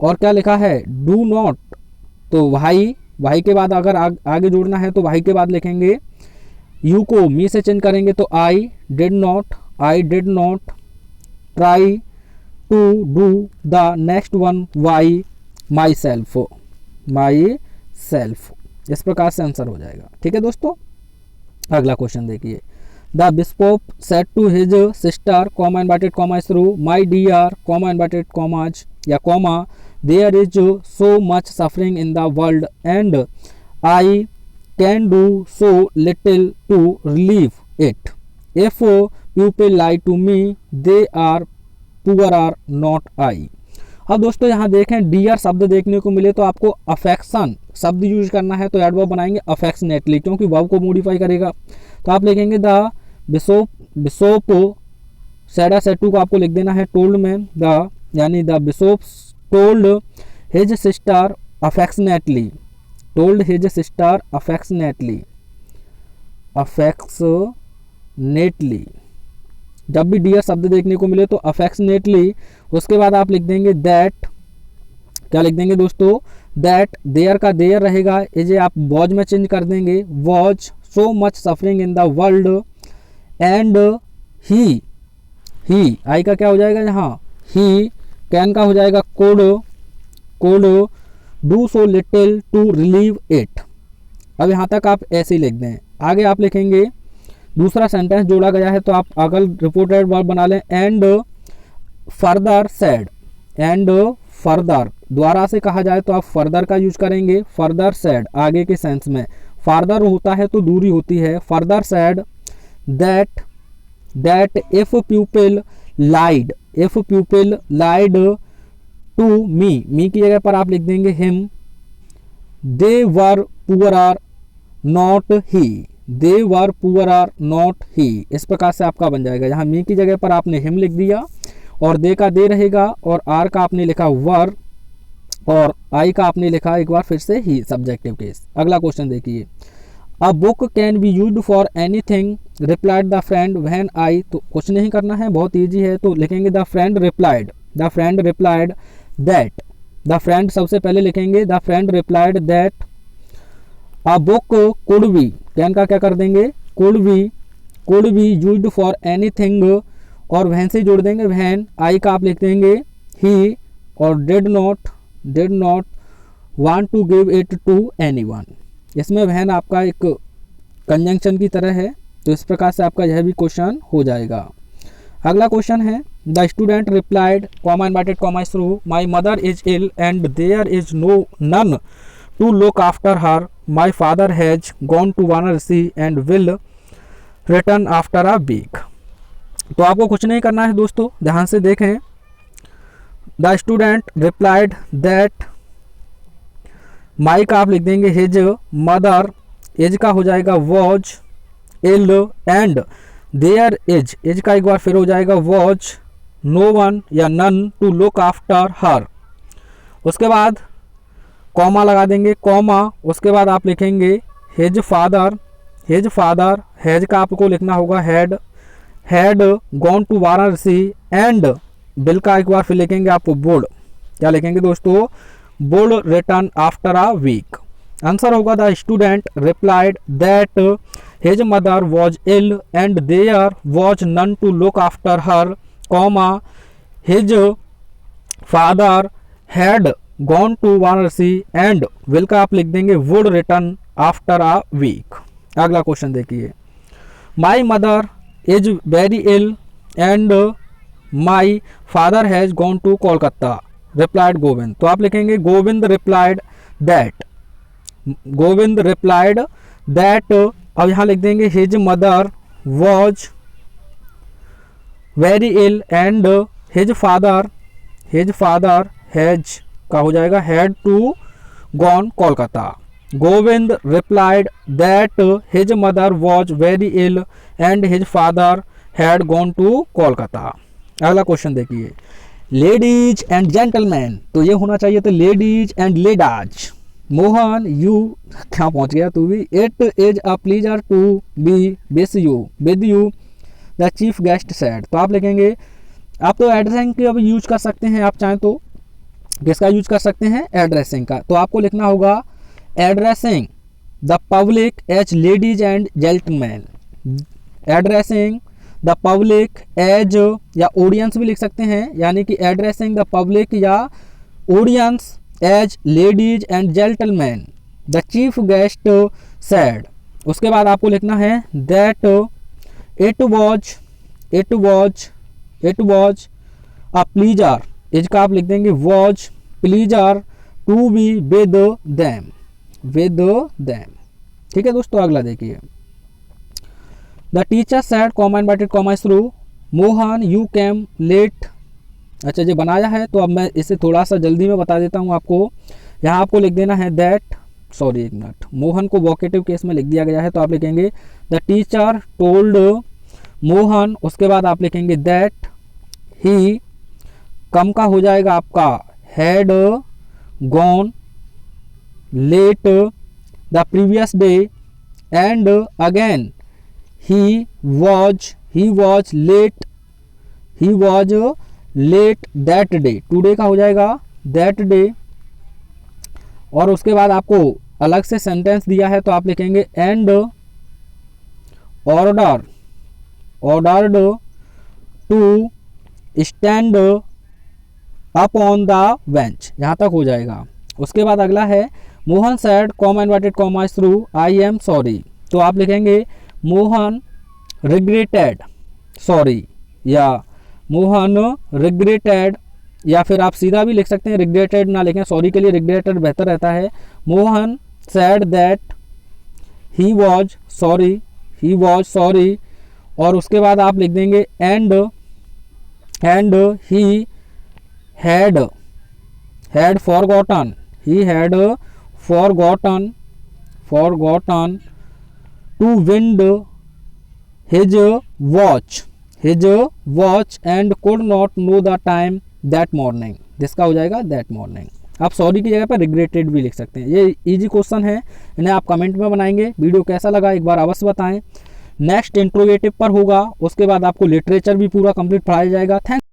और क्या लिखा है डू नॉट, तो वाई के बाद अगर आगे जोड़ना है तो वाई के बाद लिखेंगे, यू को मी से चेंज करेंगे तो I did not try to do the next one by myself. इस प्रकार से आंसर हो जाएगा। ठीक है दोस्तों, अगला क्वेश्चन देखिए, the bishop said to his sister comma inverted comma through my dear comma inverted commas या comma there is so much suffering in the world and I can do so little to relieve it if people lie to me they are poor or not I. अब दोस्तों यहाँ देखें dear शब्द देखने को मिले तो आपको अफेक्शन शब्द यूज करना है तो एडवर्ब बनाएंगे अफेक्शनेटली क्योंकि वर्ब को मॉडिफाई करेगा। तो आप लिखेंगे द बिशप सेड टू को आपको लिख देना है टोल्ड में, द यानी the bishop told his sister affectionately, जब भी डियर शब्द देखने को मिले तो अफेक्शनेटली। उसके बाद आप लिख देंगे दैट, क्या लिख देंगे दोस्तों दैट, देयर का देयर रहेगा, इसे आप वॉज में चेंज कर देंगे, was so much suffering in the world and he I का क्या हो जाएगा यहाँ ही, कैन का हो जाएगा could could do so little to relieve it. अब यहाँ तक आप ऐसे ही लिख दें। आगे आप लिखेंगे दूसरा सेंटेंस जोड़ा गया है तो आप अगल रिपोर्टेड वर्ब बना लें and further said. And further द्वारा से कहा जाए तो आप फर्दर का यूज करेंगे। फर्दर सेड आगे के सेंस में, फार्दर होता है तो दूरी होती है। Further said that if people lied, if people lied to me की जगह पर आप लिख देंगे him, they were poor or not he, they were poor or not he. इस प्रकार से आपका बन जाएगा। यहाँ मी की जगह पर आपने हिम लिख दिया और दे का दे रहेगा और आर का आपने लिखा वर और आई का आपने लिखा एक बार फिर से ही, सब्जेक्टिव केस। अगला क्वेश्चन देखिए, a book can be used for anything replied the friend when I. तो कुछ नहीं करना है, बहुत ईजी है। तो लिखेंगे the friend replied, the friend replied that, the friend सबसे पहले लिखेंगे the friend replied that a book could be, can का क्या कर देंगे could be used for anything और वैन से जोड़ देंगे वैन। आई का आप लिख देंगे ही और did not want to give it to anyone. इसमें वैन आपका एक कंजंक्शन की तरह है। तो इस प्रकार से आपका यह भी क्वेश्चन हो जाएगा। अगला क्वेश्चन है the student replied comma inverted comma through my mother is ill and there is none to look after her, my father has gone to Varanasi and will return after a week. तो आपको कुछ नहीं करना है दोस्तों, ध्यान से देखें। The student replied that my का आप लिख देंगे हिज, मदर एज का हो जाएगा was ill and there is का एक बार फिर हो जाएगा वॉज नो वन या none to look after her. उसके बाद कॉमा लगा देंगे कॉमा, उसके बाद आप लिखेंगे हिज फादर हैज का आपको लिखना होगा had gone to Varanasi and will का एक बार फिर लिखेंगे आप वुड, क्या लिखेंगे दोस्तों would return after a week. Answer होगा the student replied that his mother was ill and there was none to look after her, comma his father had gone to Varanasi and will का आप लिख देंगे would return after a week. अगला question देखिए, my mother is very ill and my father has gone to Kolkata, replied Govind. तो आप लिखेंगे Govind replied that. अब यहाँ लिख देंगे his mother was very ill and his father has का हो जाएगा had to gone Kolkata. Govind replied that his mother was very ill and his father had gone to Kolkata. अगला क्वेश्चन देखिए, लेडीज एंड जेंटलमैन। तो ये होना चाहिए तो लेडीज एंड लेडाज। मोहन यू क्या पहुंच गया तू भी। It is a pleasure to be with you the chief guest said. तो आप लिखेंगे, आप तो एड्रेसिंग की अब यूज कर सकते हैं, आप चाहें तो किसका यूज कर सकते हैं एड्रेसिंग का। तो आपको लिखना होगा addressing the public as ladies and gentleman, addressing the public as या ऑडियंस भी लिख सकते हैं, यानी कि एड्रेसिंग द पब्लिक या audience as ladies and gentleman the chief guest said. उसके बाद आपको लिखना है that it was a pleasure, is का आप लिख देंगे was pleasure to be with them. ठीक है दोस्तों, अगला देखिए, the teacher said comma inverted comma through Mohan you came late. अच्छा जी बनाया है, तो अब मैं इसे थोड़ा सा जल्दी में बता देता हूँ आपको। यहाँ आपको लिख देना है दैट, सॉरी एक मिनट, मोहन को वोकेटिव केस में लिख दिया गया है, तो आप लिखेंगे द टीचर टोल्ड मोहन। उसके बाद आप लिखेंगे दैट ही, कम का हो जाएगा आपका had gone let the previous day and again he was let that day. Today का हो जाएगा दैट डे। और उसके बाद आपको अलग से सेंटेंस दिया है, तो आप लिखेंगे and ordered to stand up on the bench, यहाँ तक हो जाएगा। उसके बाद अगला है Mohan said comma inverted comma through I am sorry, तो आप लिखेंगे मोहन रिग्रेटेड सॉरी, या मोहन रिग्रेटेड, या फिर आप सीधा भी लिख सकते हैं, रिग्रेटेड ना लिखें, सॉरी के लिए रिग्रेटेड बेहतर रहता है। Mohan said that he was sorry, और उसके बाद आप लिख देंगे and he had forgotten to wind his watch and could not know the time that morning, जिसका हो जाएगा दैट मॉर्निंग। आप सॉरी की जगह पर रिग्रेटेड भी लिख सकते हैं। ये इजी क्वेश्चन है, इन्हें आप कमेंट में बनाएंगे। वीडियो कैसा लगा एक बार अवश्य बताएं। नेक्स्ट इंट्रोगेटिव पर होगा, उसके बाद आपको लिटरेचर भी पूरा कंप्लीट पढ़ाया जाएगा। थैंक